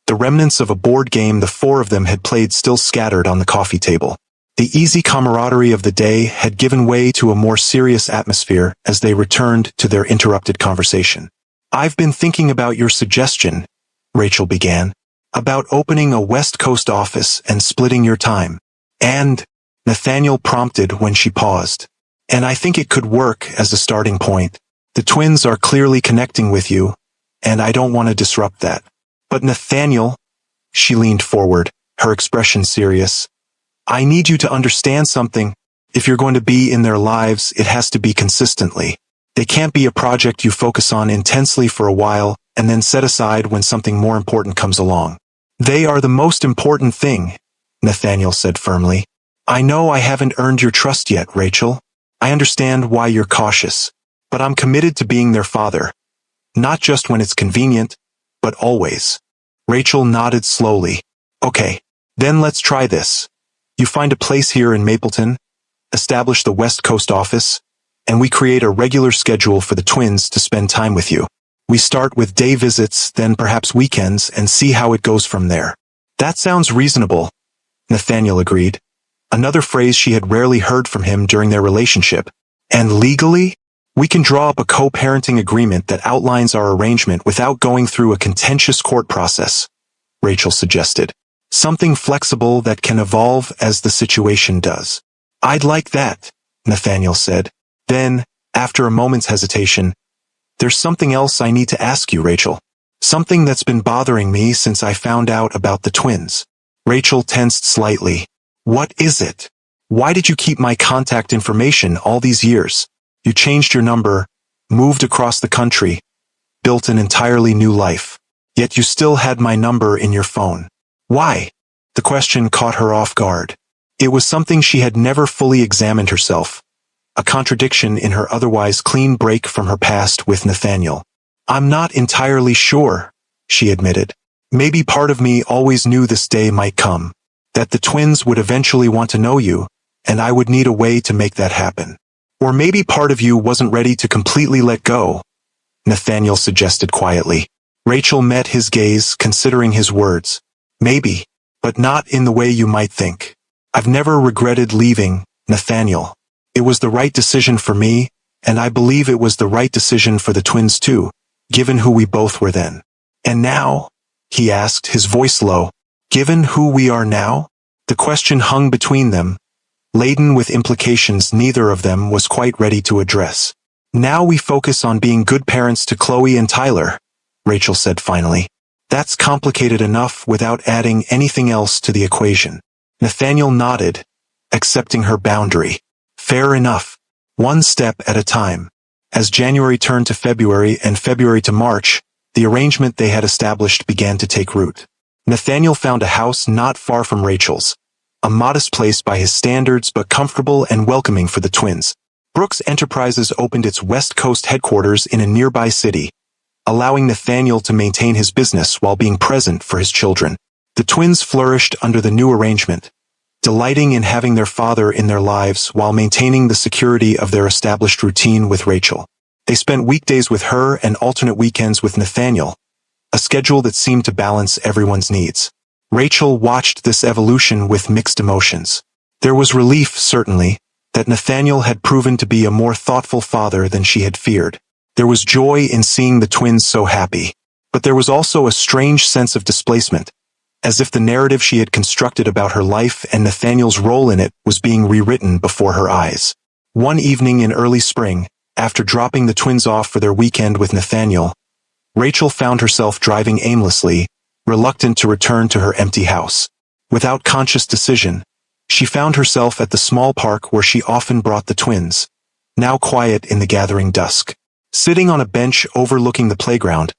The remnants of a board game the four of them had played still scattered on the coffee table. The easy camaraderie of the day had given way to a more serious atmosphere as they returned to their interrupted conversation. I've been thinking about your suggestion, Rachel began, about opening a West Coast office and splitting your time. And, Nathaniel prompted when she paused. And I think it could work as a starting point. The twins are clearly connecting with you, and I don't want to disrupt that. But Nathaniel, she leaned forward, her expression serious, I need you to understand something. If you're going to be in their lives, it has to be consistently. They can't be a project you focus on intensely for a while and then set aside when something more important comes along. They are the most important thing, Nathaniel said firmly. I know I haven't earned your trust yet, Rachel. I understand why you're cautious, but I'm committed to being their father. Not just when it's convenient, but always. Rachel nodded slowly. Okay, then let's try this. You find a place here in Mapleton, establish the West Coast office, and we create a regular schedule for the twins to spend time with you. We start with day visits, then perhaps weekends, and see how it goes from there. That sounds reasonable, Nathaniel agreed. Another phrase she had rarely heard from him during their relationship. And legally, we can draw up a co-parenting agreement that outlines our arrangement without going through a contentious court process, Rachel suggested. Something flexible that can evolve as the situation does. I'd like that, Nathaniel said. Then, after a moment's hesitation, there's something else I need to ask you, Rachel. Something that's been bothering me since I found out about the twins. Rachel tensed slightly. What is it? Why did you keep my contact information all these years? You changed your number, moved across the country, built an entirely new life. Yet you still had my number in your phone. Why? The question caught her off guard. It was something she had never fully examined herself. A contradiction in her otherwise clean break from her past with Nathaniel. I'm not entirely sure, she admitted. Maybe part of me always knew this day might come, that the twins would eventually want to know you, and I would need a way to make that happen. Or maybe part of you wasn't ready to completely let go, Nathaniel suggested quietly. Rachel met his gaze, considering his words. Maybe, but not in the way you might think. I've never regretted leaving, Nathaniel. It was the right decision for me, and I believe it was the right decision for the twins too, given who we both were then. And now? He asked, his voice low. Given who we are now? The question hung between them, laden with implications neither of them was quite ready to address. Now we focus on being good parents to Chloe and Tyler, Rachel said finally. That's complicated enough without adding anything else to the equation. Nathaniel nodded, accepting her boundary. Fair enough. One step at a time. As January turned to February and February to March, the arrangement they had established began to take root. Nathaniel found a house not far from Rachel's, a modest place by his standards but comfortable and welcoming for the twins. Brooks Enterprises opened its West Coast headquarters in a nearby city, allowing Nathaniel to maintain his business while being present for his children. The twins flourished under the new arrangement, delighting in having their father in their lives while maintaining the security of their established routine with Rachel. They spent weekdays with her and alternate weekends with Nathaniel, a schedule that seemed to balance everyone's needs. Rachel watched this evolution with mixed emotions. There was relief, certainly, that Nathaniel had proven to be a more thoughtful father than she had feared. There was joy in seeing the twins so happy, but there was also a strange sense of displacement, as if the narrative she had constructed about her life and Nathaniel's role in it was being rewritten before her eyes. One evening in early spring, after dropping the twins off for their weekend with Nathaniel, Rachel found herself driving aimlessly, reluctant to return to her empty house. Without conscious decision, she found herself at the small park where she often brought the twins, now quiet in the gathering dusk. Sitting on a bench overlooking the playground,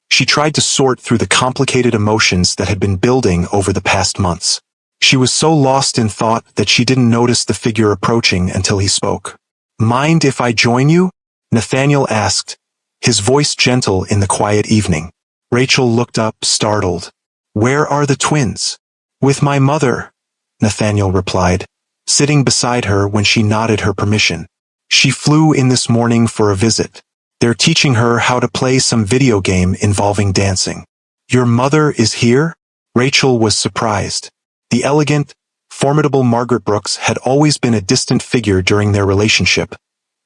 she tried to sort through the complicated emotions that had been building over the past months. She was so lost in thought that she didn't notice the figure approaching until he spoke. "Mind if I join you?" Nathaniel asked, his voice gentle in the quiet evening. Rachel looked up, startled. "Where are the twins?" "With my mother," Nathaniel replied, sitting beside her when she nodded her permission. "She flew in this morning for a visit. They're teaching her how to play some video game involving dancing." "Your mother is here?" Rachel was surprised. The elegant, formidable Margaret Brooks had always been a distant figure during their relationship,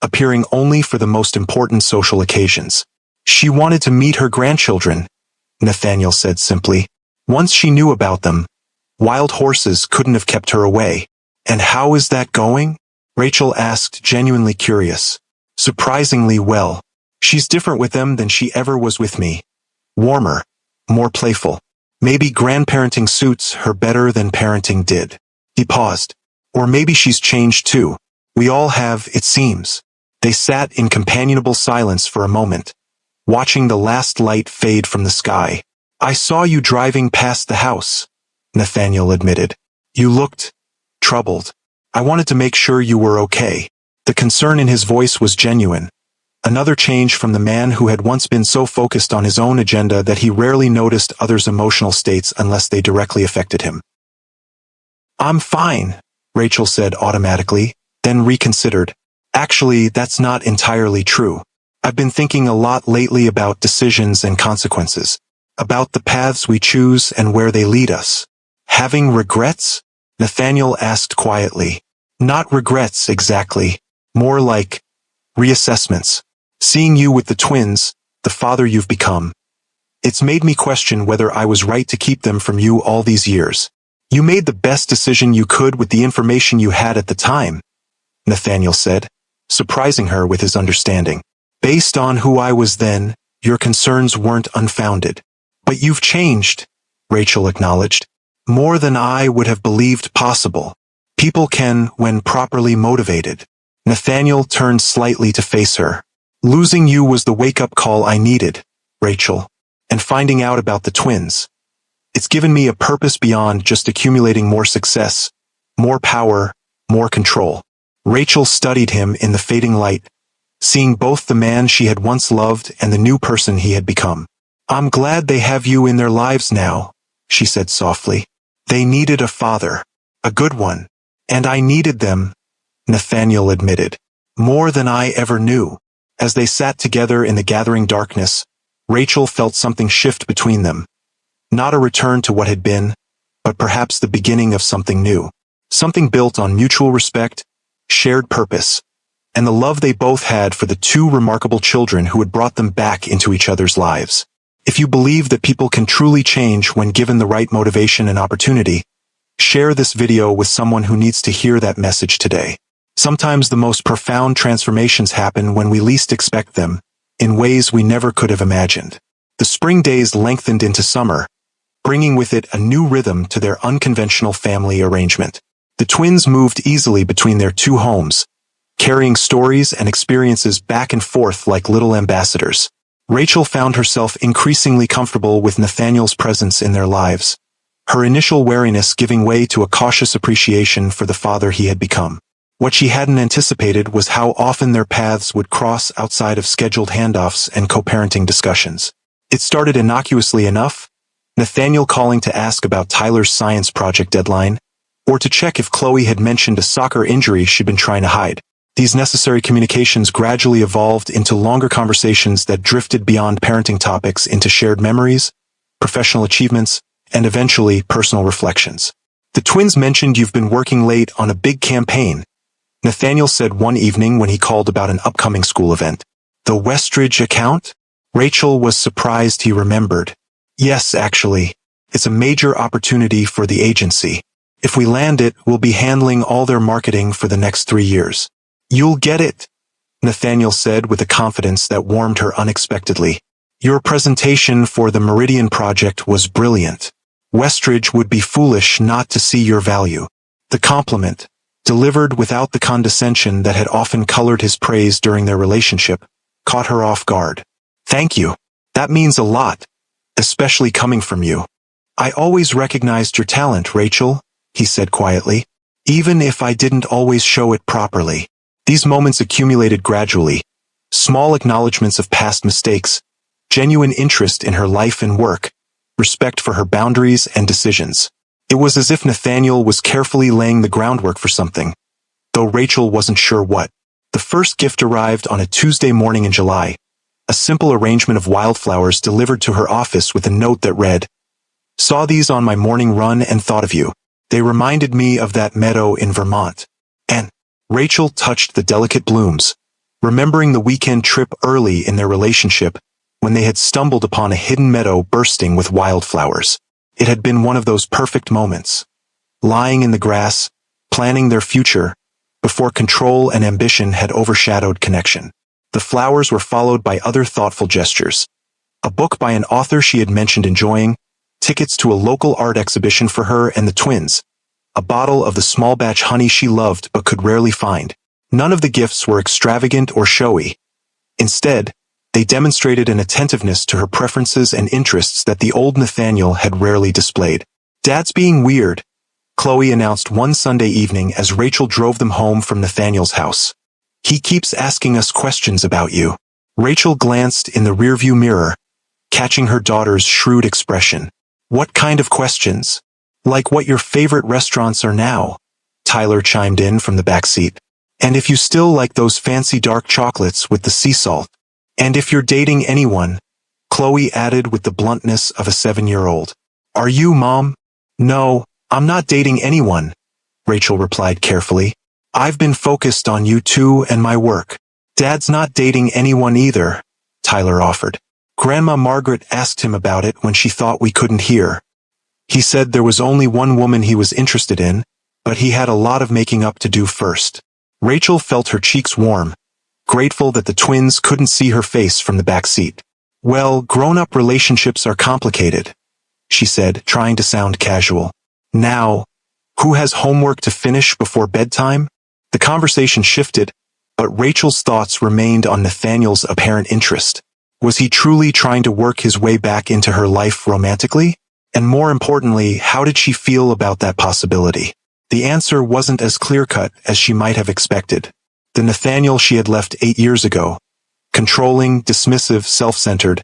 appearing only for the most important social occasions. "She wanted to meet her grandchildren," Nathaniel said simply. "Once she knew about them, wild horses couldn't have kept her away." "And how is that going?" Rachel asked, genuinely curious. "Surprisingly well. She's different with them than she ever was with me. Warmer, more playful. Maybe grandparenting suits her better than parenting did." He paused. "Or maybe she's changed too. We all have, it seems." They sat in companionable silence for a moment, watching the last light fade from the sky. "I saw you driving past the house," Nathaniel admitted. "You looked troubled. I wanted to make sure you were okay." The concern in his voice was genuine. Another change from the man who had once been so focused on his own agenda that he rarely noticed others' emotional states unless they directly affected him. "I'm fine," Rachel said automatically, then reconsidered. "Actually, that's not entirely true. I've been thinking a lot lately about decisions and consequences, about the paths we choose and where they lead us." "Having regrets?" Nathaniel asked quietly. "Not regrets exactly, more like reassessments. Seeing you with the twins, the father you've become. It's made me question whether I was right to keep them from you all these years." "You made the best decision you could with the information you had at the time," Nathaniel said, surprising her with his understanding. "Based on who I was then, your concerns weren't unfounded. But you've changed," Rachel acknowledged. "More than I would have believed possible. People can when properly motivated." Nathaniel turned slightly to face her. "Losing you was the wake-up call I needed, Rachel. And finding out about the twins. It's given me a purpose beyond just accumulating more success, more power, more control." Rachel studied him in the fading light, seeing both the man she had once loved and the new person he had become. "I'm glad they have you in their lives now," she said softly. "They needed a father, a good one. And I needed them," Nathaniel admitted, "more than I ever knew." As they sat together in the gathering darkness, Rachel felt something shift between them. Not a return to what had been, but perhaps the beginning of something new. Something built on mutual respect, shared purpose, and the love they both had for the two remarkable children who had brought them back into each other's lives. If you believe that people can truly change when given the right motivation and opportunity, share this video with someone who needs to hear that message today. Sometimes the most profound transformations happen when we least expect them, in ways we never could have imagined. The spring days lengthened into summer, bringing with it a new rhythm to their unconventional family arrangement. The twins moved easily between their two homes, carrying stories and experiences back and forth like little ambassadors. Rachel found herself increasingly comfortable with Nathaniel's presence in their lives, her initial wariness giving way to a cautious appreciation for the father he had become. What she hadn't anticipated was how often their paths would cross outside of scheduled handoffs and co-parenting discussions. It started innocuously enough, Nathaniel calling to ask about Tyler's science project deadline, or to check if Chloe had mentioned a soccer injury she'd been trying to hide. These necessary communications gradually evolved into longer conversations that drifted beyond parenting topics into shared memories, professional achievements, and eventually personal reflections. The twins mentioned you've been working late on a big campaign, Nathaniel said one evening when he called about an upcoming school event. The Westridge account? Rachel was surprised he remembered. Yes, actually. It's a major opportunity for the agency. If we land it, we'll be handling all their marketing for the next 3 years. You'll get it, Nathaniel said with a confidence that warmed her unexpectedly. Your presentation for the Meridian project was brilliant. Westridge would be foolish not to see your value. The compliment, delivered without the condescension that had often colored his praise during their relationship, caught her off guard. Thank you. That means a lot, especially coming from you. I always recognized your talent, Rachel, he said quietly, even if I didn't always show it properly. These moments accumulated gradually, small acknowledgments of past mistakes, genuine interest in her life and work, respect for her boundaries and decisions. It was as if Nathaniel was carefully laying the groundwork for something, though Rachel wasn't sure what. The first gift arrived on a Tuesday morning in July, a simple arrangement of wildflowers delivered to her office with a note that read, "Saw these on my morning run and thought of you. They reminded me of that meadow in Vermont." And Rachel touched the delicate blooms, remembering the weekend trip early in their relationship when they had stumbled upon a hidden meadow bursting with wildflowers. It had been one of those perfect moments, lying in the grass, planning their future, before control and ambition had overshadowed connection. The flowers were followed by other thoughtful gestures. A book by an author she had mentioned enjoying, tickets to a local art exhibition for her and the twins, a bottle of the small batch honey she loved but could rarely find. None of the gifts were extravagant or showy. Instead, they demonstrated an attentiveness to her preferences and interests that the old Nathaniel had rarely displayed. Dad's being weird, Chloe announced one Sunday evening as Rachel drove them home from Nathaniel's house. He keeps asking us questions about you. Rachel glanced in the rearview mirror, catching her daughter's shrewd expression. What kind of questions? Like what your favorite restaurants are now, Tyler chimed in from the back seat. And if you still like those fancy dark chocolates with the sea salt. And if you're dating anyone, Chloe added with the bluntness of a 7-year-old. Are you, Mom? No, I'm not dating anyone, Rachel replied carefully. I've been focused on you two and my work. Dad's not dating anyone either, Tyler offered. Grandma Margaret asked him about it when she thought we couldn't hear. He said there was only one woman he was interested in, but he had a lot of making up to do first. Rachel felt her cheeks warm, grateful that the twins couldn't see her face from the back seat. Well, grown-up relationships are complicated, she said, trying to sound casual. Now, who has homework to finish before bedtime? The conversation shifted, but Rachel's thoughts remained on Nathaniel's apparent interest. Was he truly trying to work his way back into her life romantically? And more importantly, how did she feel about that possibility? The answer wasn't as clear-cut as she might have expected. The Nathaniel she had left 8 years ago, controlling, dismissive, self-centered,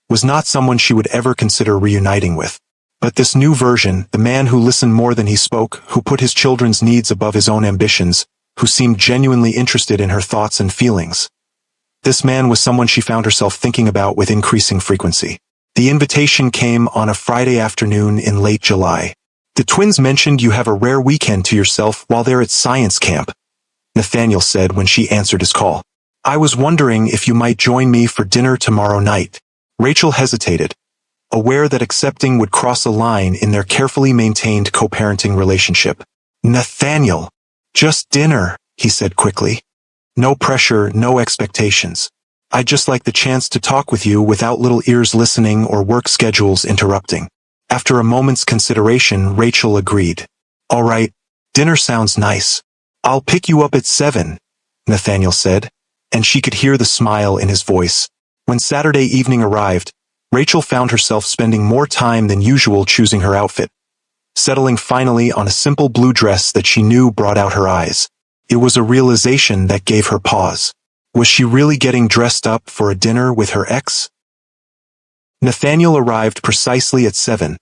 was not someone she would ever consider reuniting with. But this new version, the man who listened more than he spoke, who put his children's needs above his own ambitions, who seemed genuinely interested in her thoughts and feelings. This man was someone she found herself thinking about with increasing frequency. The invitation came on a Friday afternoon in late July. The twins mentioned you have a rare weekend to yourself while they're at science camp, Nathaniel said when she answered his call. I was wondering if you might join me for dinner tomorrow night. Rachel hesitated, aware that accepting would cross a line in their carefully maintained co-parenting relationship. Nathaniel, just dinner, he said quickly. No pressure, no expectations. I'd just like the chance to talk with you without little ears listening or work schedules interrupting. After a moment's consideration, Rachel agreed. All right, dinner sounds nice. I'll pick you up at 7, Nathaniel said, and she could hear the smile in his voice. When Saturday evening arrived, Rachel found herself spending more time than usual choosing her outfit, settling finally on a simple blue dress that she knew brought out her eyes. It was a realization that gave her pause. Was she really getting dressed up for a dinner with her ex? Nathaniel arrived precisely at 7,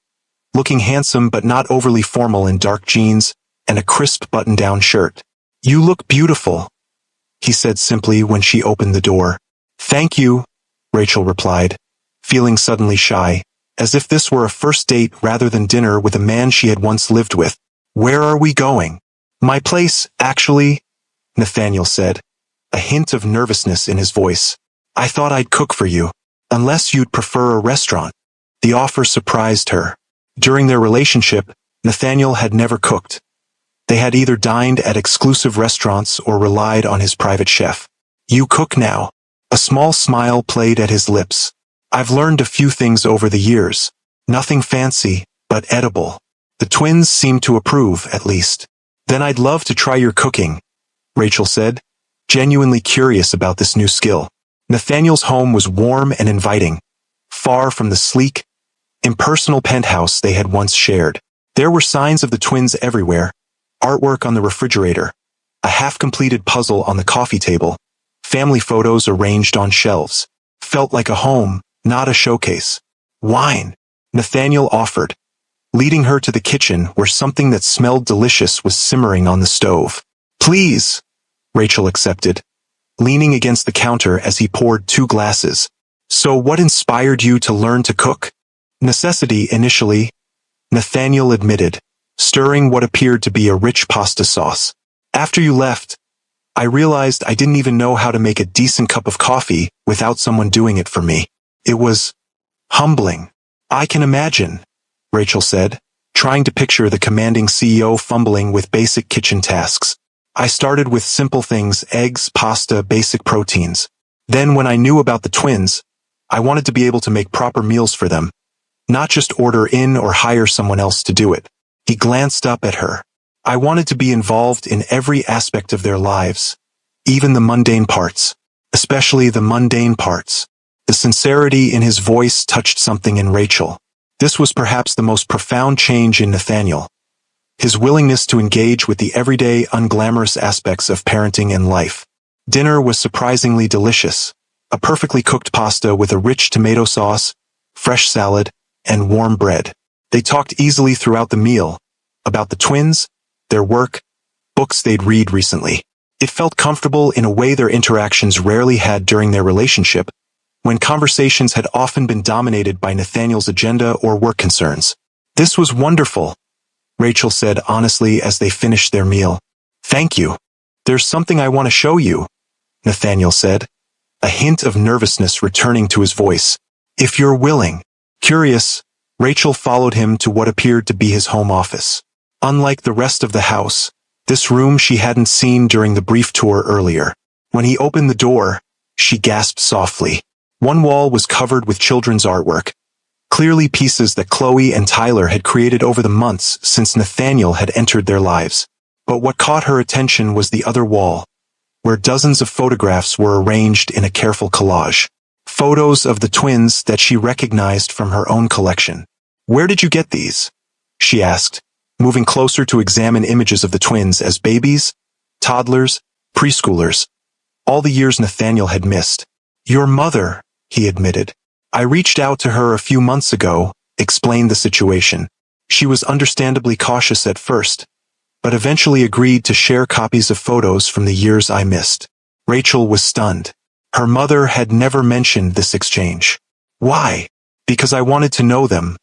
looking handsome but not overly formal in dark jeans and a crisp button-down shirt. "You look beautiful," he said simply when she opened the door. "Thank you," Rachel replied, feeling suddenly shy, as if this were a first date rather than dinner with a man she had once lived with. "Where are we going?" "My place, actually," Nathaniel said, a hint of nervousness in his voice. "I thought I'd cook for you, unless you'd prefer a restaurant." The offer surprised her. During their relationship, Nathaniel had never cooked. They had either dined at exclusive restaurants or relied on his private chef. "You cook now." A small smile played at his lips. "I've learned a few things over the years. Nothing fancy, but edible." The twins seemed to approve, at least. "Then I'd love to try your cooking," Rachel said, genuinely curious about this new skill. Nathaniel's home was warm and inviting, far from the sleek, impersonal penthouse they had once shared. There were signs of the twins everywhere, artwork on the refrigerator, a half-completed puzzle on the coffee table, family photos arranged on shelves. Felt like a home, not a showcase. "Wine," Nathaniel offered, leading her to the kitchen where something that smelled delicious was simmering on the stove. "Please," Rachel accepted, leaning against the counter as he poured 2 glasses. "So what inspired you to learn to cook?" "Necessity initially," Nathaniel admitted, stirring what appeared to be a rich pasta sauce. "After you left, I realized I didn't even know how to make a decent cup of coffee without someone doing it for me. It was humbling." "I can imagine," Rachel said, trying to picture the commanding CEO fumbling with basic kitchen tasks. "I started with simple things, eggs, pasta, basic proteins. Then when I knew about the twins, I wanted to be able to make proper meals for them, not just order in or hire someone else to do it." He glanced up at her. "I wanted to be involved in every aspect of their lives, even the mundane parts, especially the mundane parts." The sincerity in his voice touched something in Rachel. This was perhaps the most profound change in Nathaniel. His willingness to engage with the everyday, unglamorous aspects of parenting and life. Dinner was surprisingly delicious. A perfectly cooked pasta with a rich tomato sauce, fresh salad, and warm bread. They talked easily throughout the meal, about the twins, their work, books they'd read recently. It felt comfortable in a way their interactions rarely had during their relationship, when conversations had often been dominated by Nathaniel's agenda or work concerns. "This was wonderful," Rachel said honestly as they finished their meal. "Thank you. There's something I want to show you," Nathaniel said, a hint of nervousness returning to his voice. "If you're willing." Curious, Rachel followed him to what appeared to be his home office. Unlike the rest of the house, this room she hadn't seen during the brief tour earlier. When he opened the door, she gasped softly. One wall was covered with children's artwork, clearly pieces that Chloe and Tyler had created over the months since Nathaniel had entered their lives. But what caught her attention was the other wall, where dozens of photographs were arranged in a careful collage. Photos of the twins that she recognized from her own collection. "Where did you get these?" she asked, moving closer to examine images of the twins as babies, toddlers, preschoolers, all the years Nathaniel had missed. "Your mother," he admitted. "I reached out to her a few months ago," explained the situation. She was understandably cautious at first, but eventually agreed to share copies of photos from the years I missed. Rachel was stunned. Her mother had never mentioned this exchange. "Why?" "Because I wanted to know them.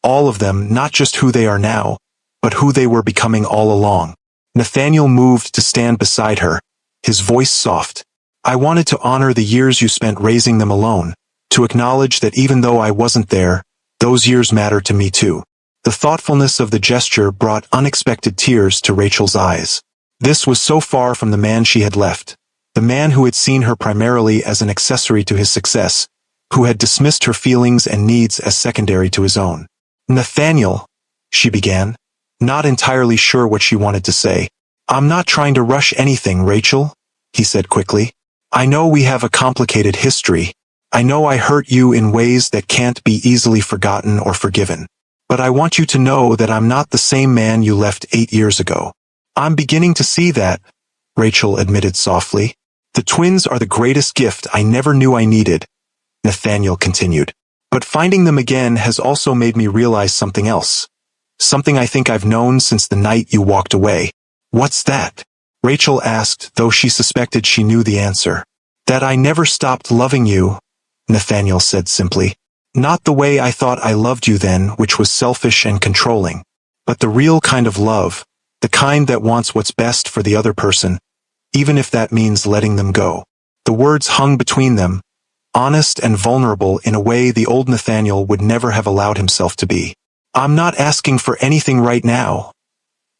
All of them, not just who they are now, but who they were becoming all along." Nathaniel moved to stand beside her, his voice soft. "I wanted to honor the years you spent raising them alone, to acknowledge that even though I wasn't there, those years matter to me too." The thoughtfulness of the gesture brought unexpected tears to Rachel's eyes. This was so far from the man she had left, the man who had seen her primarily as an accessory to his success, who had dismissed her feelings and needs as secondary to his own. "Nathaniel," she began, not entirely sure what she wanted to say. "I'm not trying to rush anything, Rachel," he said quickly. "I know we have a complicated history. I know I hurt you in ways that can't be easily forgotten or forgiven. But I want you to know that I'm not the same man you left 8 years ago. I'm beginning to see that," Rachel admitted softly. The twins are the greatest gift I never knew I needed, Nathaniel continued. But finding them again has also made me realize something else. Something I think I've known since the night you walked away. What's that? Rachel asked, though she suspected she knew the answer. That I never stopped loving you, Nathaniel said simply. Not the way I thought I loved you then, which was selfish and controlling. But the real kind of love, the kind that wants what's best for the other person, even if that means letting them go. The words hung between them, honest and vulnerable in a way the old Nathaniel would never have allowed himself to be. I'm not asking for anything right now,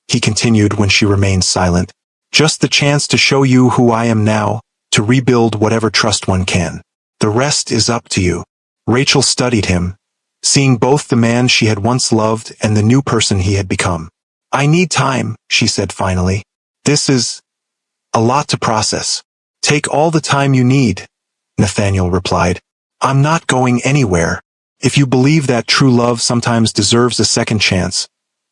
he continued when she remained silent. Just the chance to show you who I am now, to rebuild whatever trust one can. The rest is up to you. Rachel studied him, seeing both the man she had once loved and the new person he had become. I need time, she said finally. This is a lot to process. Take all the time you need, Nathaniel replied. I'm not going anywhere. If you believe that true love sometimes deserves a second chance,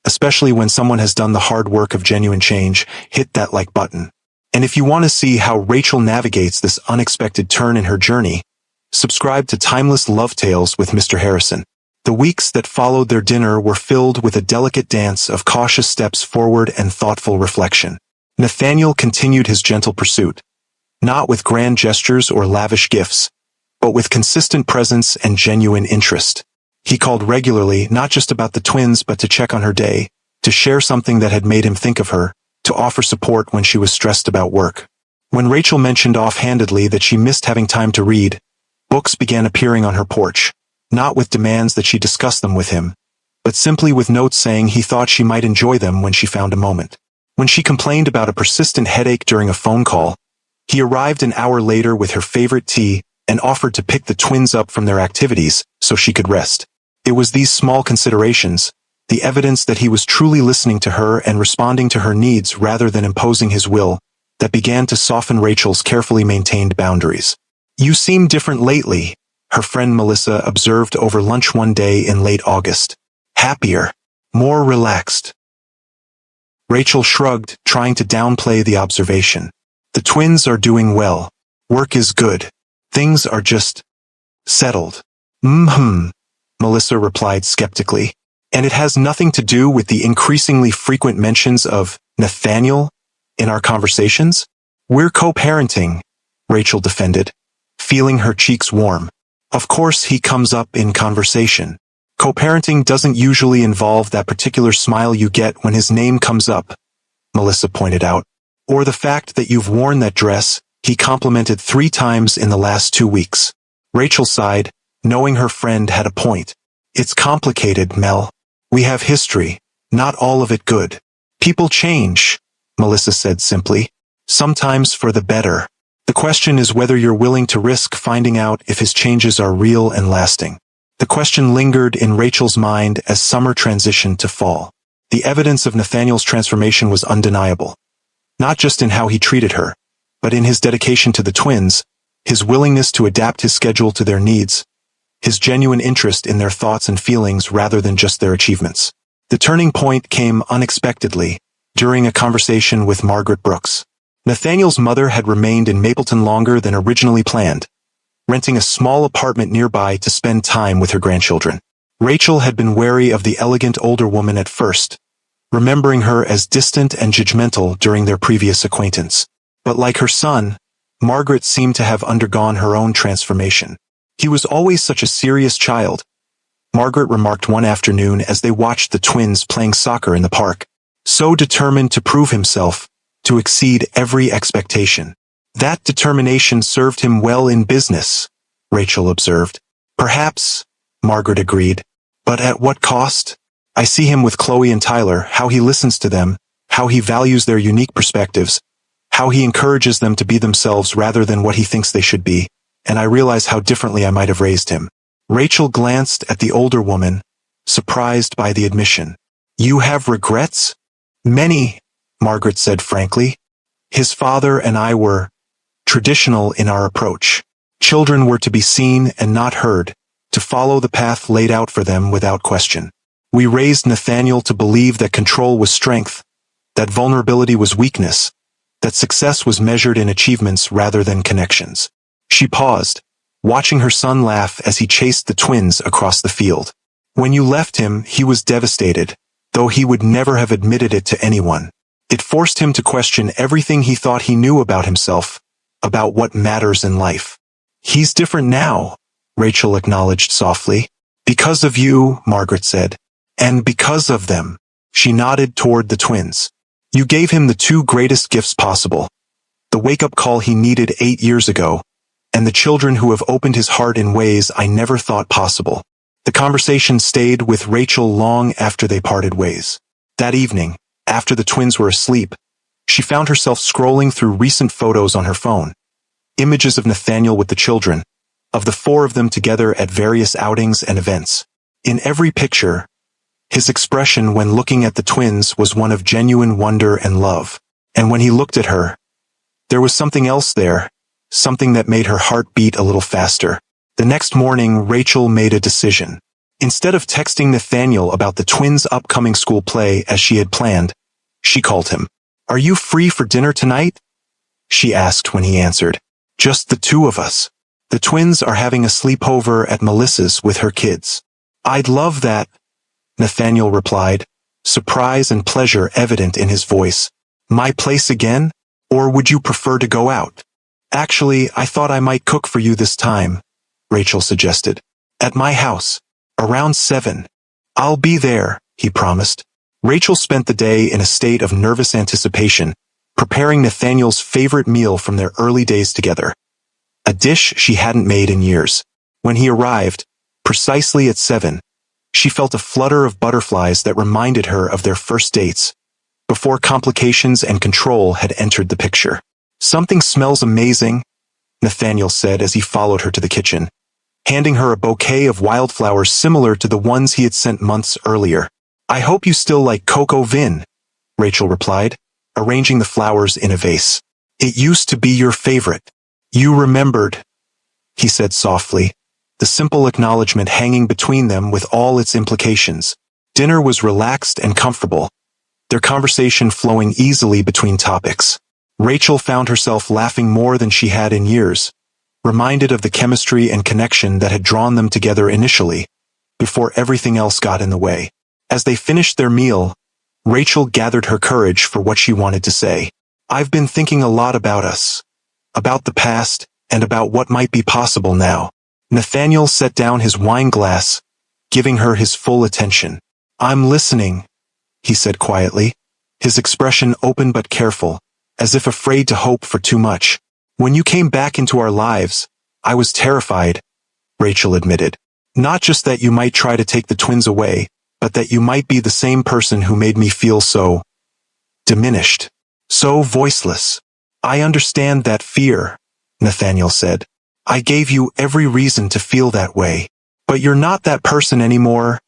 especially when someone has done the hard work of genuine change, hit that like button. And if you want to see how Rachel navigates this unexpected turn in her journey, subscribe to Timeless Love Tales with Mr. Harrison. The weeks that followed their dinner were filled with a delicate dance of cautious steps forward and thoughtful reflection. Nathaniel continued his gentle pursuit, not with grand gestures or lavish gifts, but with consistent presence and genuine interest. He called regularly, not just about the twins but to check on her day, to share something that had made him think of her, to offer support when she was stressed about work. When Rachel mentioned offhandedly that she missed having time to read, books began appearing on her porch, not with demands that she discuss them with him, but simply with notes saying he thought she might enjoy them when she found a moment. When she complained about a persistent headache during a phone call, he arrived an hour later with her favorite tea and offered to pick the twins up from their activities so she could rest. It was these small considerations, the evidence that he was truly listening to her and responding to her needs rather than imposing his will, that began to soften Rachel's carefully maintained boundaries. You seem different lately, her friend Melissa observed over lunch one day in late August. Happier, more relaxed. Rachel shrugged, trying to downplay the observation. The twins are doing well. Work is good. Things are just settled. Melissa replied skeptically. And it has nothing to do with the increasingly frequent mentions of Nathaniel in our conversations? We're co-parenting, Rachel defended, feeling her cheeks warm. Of course he comes up in conversation. Co-parenting doesn't usually involve that particular smile you get when his name comes up, Melissa pointed out. Or the fact that you've worn that dress he complimented 3 times in the last 2 weeks. Rachel sighed, knowing her friend had a point. It's complicated, Mel. We have history, not all of it good. People change, Melissa said simply. Sometimes for the better. The question is whether you're willing to risk finding out if his changes are real and lasting. The question lingered in Rachel's mind as summer transitioned to fall. The evidence of Nathaniel's transformation was undeniable. Not just in how he treated her, but in his dedication to the twins, his willingness to adapt his schedule to their needs, his genuine interest in their thoughts and feelings rather than just their achievements. The turning point came unexpectedly, during a conversation with Margaret Brooks. Nathaniel's mother had remained in Mapleton longer than originally planned, renting a small apartment nearby to spend time with her grandchildren. Rachel had been wary of the elegant older woman at first, remembering her as distant and judgmental during their previous acquaintance. But like her son, Margaret seemed to have undergone her own transformation. He was always such a serious child, Margaret remarked one afternoon as they watched the twins playing soccer in the park. So determined to prove himself, to exceed every expectation. That determination served him well in business, Rachel observed. Perhaps, Margaret agreed. But at what cost? I see him with Chloe and Tyler, how he listens to them, how he values their unique perspectives, how he encourages them to be themselves rather than what he thinks they should be, and I realize how differently I might have raised him. Rachel glanced at the older woman, surprised by the admission. You have regrets? Many, Margaret said frankly. His father and I were traditional in our approach. Children were to be seen and not heard, to follow the path laid out for them without question. We raised Nathaniel to believe that control was strength, that vulnerability was weakness, that success was measured in achievements rather than connections. She paused, watching her son laugh as he chased the twins across the field. When you left him, he was devastated, though he would never have admitted it to anyone. It forced him to question everything he thought he knew about himself, about what matters in life. He's different now, Rachel acknowledged softly. Because of you, Margaret said. And because of them. She nodded toward the twins. You gave him the two greatest gifts possible. The wake-up call he needed 8 years ago, and the children who have opened his heart in ways I never thought possible. The conversation stayed with Rachel long after they parted ways. That evening, after the twins were asleep, she found herself scrolling through recent photos on her phone. Images of Nathaniel with the children, of the four of them together at various outings and events. In every picture, his expression when looking at the twins was one of genuine wonder and love. And when he looked at her, there was something else there, something that made her heart beat a little faster. The next morning, Rachel made a decision. Instead of texting Nathaniel about the twins' upcoming school play as she had planned, she called him. Are you free for dinner tonight? She asked when he answered. Just the two of us. The twins are having a sleepover at Melissa's with her kids. I'd love that, Nathaniel replied, surprise and pleasure evident in his voice. My place again? Or would you prefer to go out? Actually, I thought I might cook for you this time, Rachel suggested. At my house. Around 7. I'll be there, he promised. Rachel spent the day in a state of nervous anticipation, preparing Nathaniel's favorite meal from their early days together. A dish she hadn't made in years. When he arrived, precisely at 7, she felt a flutter of butterflies that reminded her of their first dates, before complications and control had entered the picture. Something smells amazing, Nathaniel said as he followed her to the kitchen, handing her a bouquet of wildflowers similar to the ones he had sent months earlier. I hope you still like cocoa vin, Rachel replied, arranging the flowers in a vase. It used to be your favorite. You remembered, he said softly, the simple acknowledgement hanging between them with all its implications. Dinner was relaxed and comfortable, their conversation flowing easily between topics. Rachel found herself laughing more than she had in years, reminded of the chemistry and connection that had drawn them together initially, before everything else got in the way. As they finished their meal, Rachel gathered her courage for what she wanted to say. I've been thinking a lot about us, about the past, and about what might be possible now. Nathaniel set down his wine glass, giving her his full attention. I'm listening, he said quietly, his expression open but careful, as if afraid to hope for too much. When you came back into our lives, I was terrified, Rachel admitted. Not just that you might try to take the twins away, but that you might be the same person who made me feel so diminished, so voiceless. I understand that fear, Nathaniel said. I gave you every reason to feel that way. But you're not that person anymore,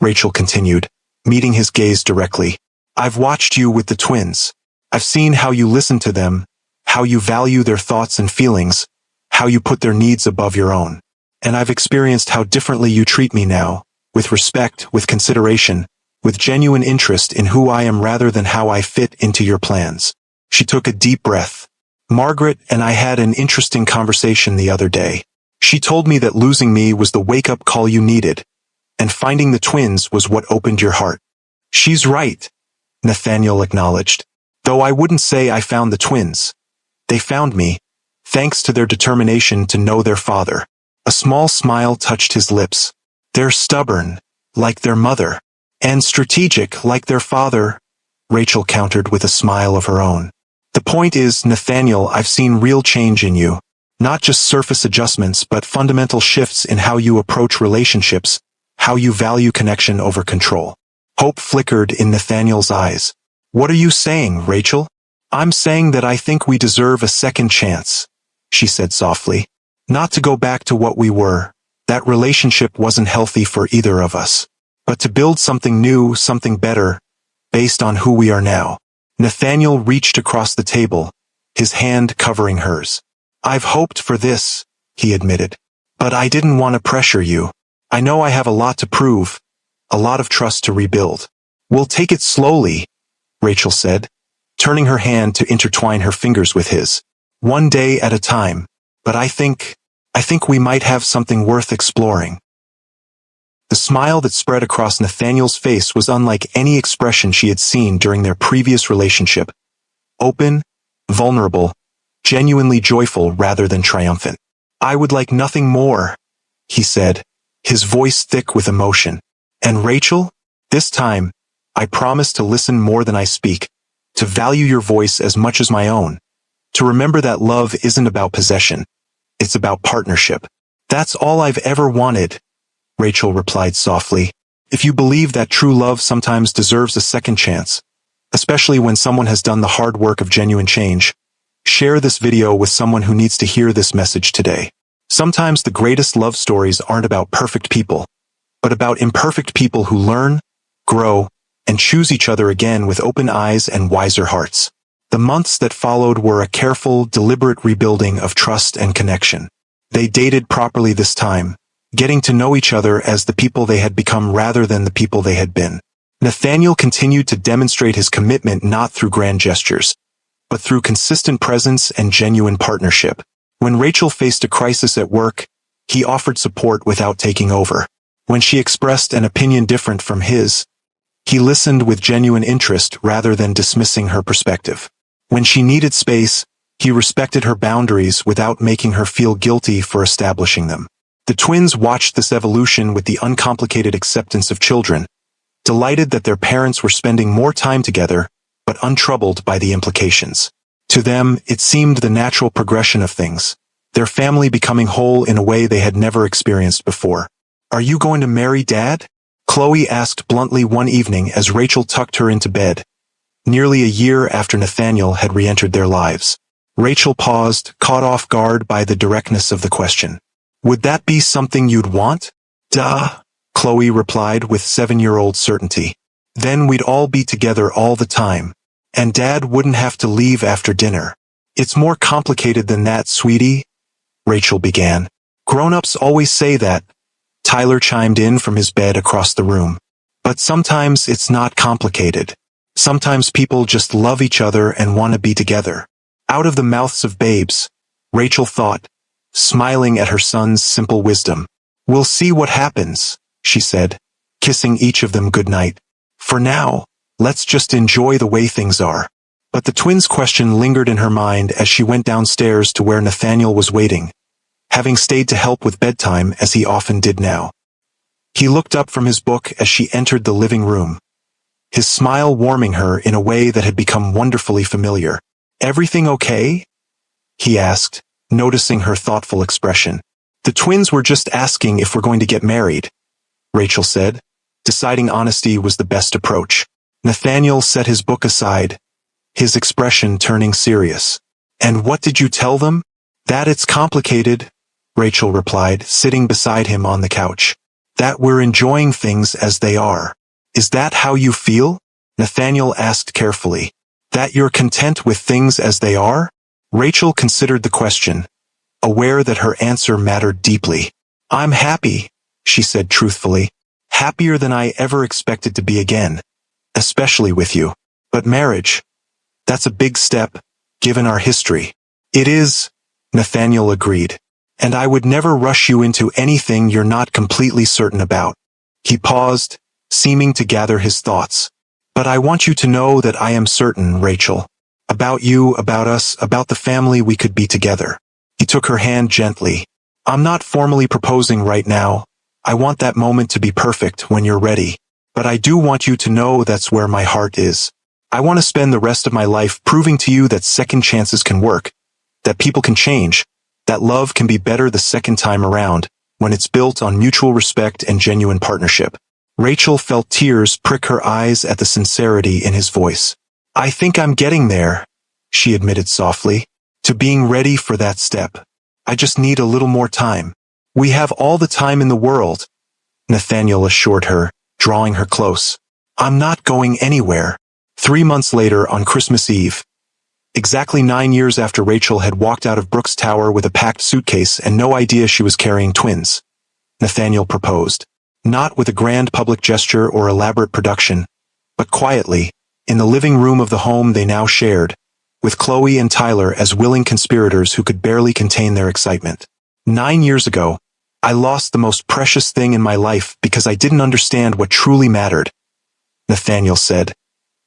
Rachel continued, meeting his gaze directly. I've watched you with the twins. I've seen how you listen to them, how you value their thoughts and feelings, how you put their needs above your own. And I've experienced how differently you treat me now, with respect, with consideration, with genuine interest in who I am rather than how I fit into your plans. She took a deep breath. Margaret and I had an interesting conversation the other day. She told me that losing me was the wake-up call you needed, and finding the twins was what opened your heart. She's right, Nathaniel acknowledged. Though I wouldn't say I found the twins. They found me, thanks to their determination to know their father. A small smile touched his lips. They're stubborn, like their mother, and strategic like their father, Rachel countered with a smile of her own. The point is, Nathaniel, I've seen real change in you. Not just surface adjustments, but fundamental shifts in how you approach relationships, how you value connection over control. Hope flickered in Nathaniel's eyes. What are you saying, Rachel? I'm saying that I think we deserve a second chance, she said softly. Not to go back to what we were. That relationship wasn't healthy for either of us. But to build something new, something better, based on who we are now. Nathaniel reached across the table, his hand covering hers. I've hoped for this, he admitted. But I didn't want to pressure you. I know I have a lot to prove, a lot of trust to rebuild. We'll take it slowly, Rachel said, turning her hand to intertwine her fingers with his. One day at a time, but I think we might have something worth exploring. The smile that spread across Nathaniel's face was unlike any expression she had seen during their previous relationship. Open, vulnerable, genuinely joyful rather than triumphant. I would like nothing more, he said, his voice thick with emotion. And Rachel? This time, I promise to listen more than I speak, to value your voice as much as my own, to remember that love isn't about possession. It's about partnership. That's all I've ever wanted, Rachel replied softly. If you believe that true love sometimes deserves a second chance, especially when someone has done the hard work of genuine change, share this video with someone who needs to hear this message today. Sometimes the greatest love stories aren't about perfect people, but about imperfect people who learn, grow, and choose each other again with open eyes and wiser hearts. The months that followed were a careful, deliberate rebuilding of trust and connection. They dated properly this time, getting to know each other as the people they had become rather than the people they had been. Nathaniel continued to demonstrate his commitment not through grand gestures, but through consistent presence and genuine partnership. When Rachel faced a crisis at work, he offered support without taking over. When she expressed an opinion different from his, he listened with genuine interest rather than dismissing her perspective. When she needed space, he respected her boundaries without making her feel guilty for establishing them. The twins watched this evolution with the uncomplicated acceptance of children, delighted that their parents were spending more time together, but untroubled by the implications. To them, it seemed the natural progression of things, their family becoming whole in a way they had never experienced before. Are you going to marry Dad? Chloe asked bluntly one evening as Rachel tucked her into bed, nearly a year after Nathaniel had re-entered their lives. Rachel paused, caught off guard by the directness of the question. Would that be something you'd want? Duh, Chloe replied with 7-year-old certainty. Then we'd all be together all the time, and Dad wouldn't have to leave after dinner. It's more complicated than that, sweetie, Rachel began. Grown-ups always say that, Tyler chimed in from his bed across the room. But sometimes it's not complicated. Sometimes people just love each other and want to be together. Out of the mouths of babes, Rachel thought, smiling at her son's simple wisdom. We'll see what happens, she said, kissing each of them goodnight. For now, let's just enjoy the way things are. But the twins' question lingered in her mind as she went downstairs to where Nathaniel was waiting, having stayed to help with bedtime as he often did now. He looked up from his book as she entered the living room, his smile warming her in a way that had become wonderfully familiar. Everything okay? He asked, noticing her thoughtful expression. The twins were just asking if we're going to get married, Rachel said, deciding honesty was the best approach. Nathaniel set his book aside, his expression turning serious. And what did you tell them? That it's complicated, Rachel replied, sitting beside him on the couch. That we're enjoying things as they are. Is that how you feel? Nathaniel asked carefully. That you're content with things as they are? Rachel considered the question, aware that her answer mattered deeply. I'm happy, she said truthfully. Happier than I ever expected to be again. Especially with you. But marriage, that's a big step, given our history. It is, Nathaniel agreed. And I would never rush you into anything you're not completely certain about. He paused, seeming to gather his thoughts. But I want you to know that I am certain, Rachel. About you, about us, about the family we could be together. He took her hand gently. I'm not formally proposing right now. I want that moment to be perfect when you're ready. But I do want you to know that's where my heart is. I want to spend the rest of my life proving to you that second chances can work, that people can change, that love can be better the second time around, when it's built on mutual respect and genuine partnership. Rachel felt tears prick her eyes at the sincerity in his voice. I think I'm getting there, she admitted softly, to being ready for that step. I just need a little more time. We have all the time in the world, Nathaniel assured her, drawing her close. I'm not going anywhere. 3 months later on Christmas Eve, exactly 9 years after Rachel had walked out of Brooks Tower with a packed suitcase and no idea she was carrying twins, Nathaniel proposed. Not with a grand public gesture or elaborate production, but quietly, in the living room of the home they now shared, with Chloe and Tyler as willing conspirators who could barely contain their excitement. 9 years ago, I lost the most precious thing in my life because I didn't understand what truly mattered, Nathaniel said,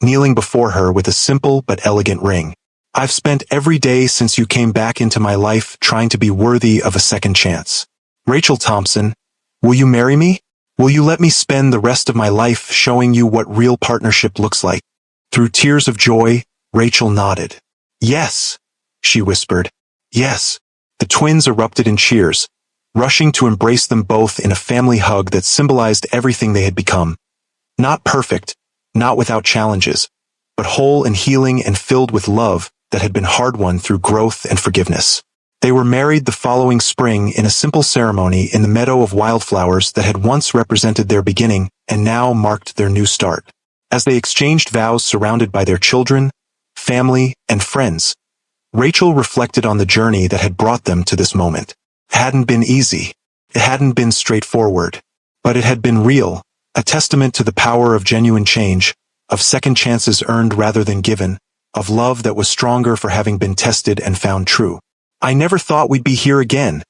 kneeling before her with a simple but elegant ring. I've spent every day since you came back into my life trying to be worthy of a second chance. Rachel Thompson, will you marry me? Will you let me spend the rest of my life showing you what real partnership looks like? Through tears of joy, Rachel nodded. Yes, she whispered. Yes. The twins erupted in cheers, rushing to embrace them both in a family hug that symbolized everything they had become. Not perfect, not without challenges, but whole and healing and filled with love that had been hard-won through growth and forgiveness. They were married the following spring in a simple ceremony in the meadow of wildflowers that had once represented their beginning and now marked their new start. As they exchanged vows surrounded by their children, family, and friends, Rachel reflected on the journey that had brought them to this moment. It hadn't been easy. It hadn't been straightforward. But it had been real, a testament to the power of genuine change, of second chances earned rather than given, of love that was stronger for having been tested and found true. I never thought we'd be here again,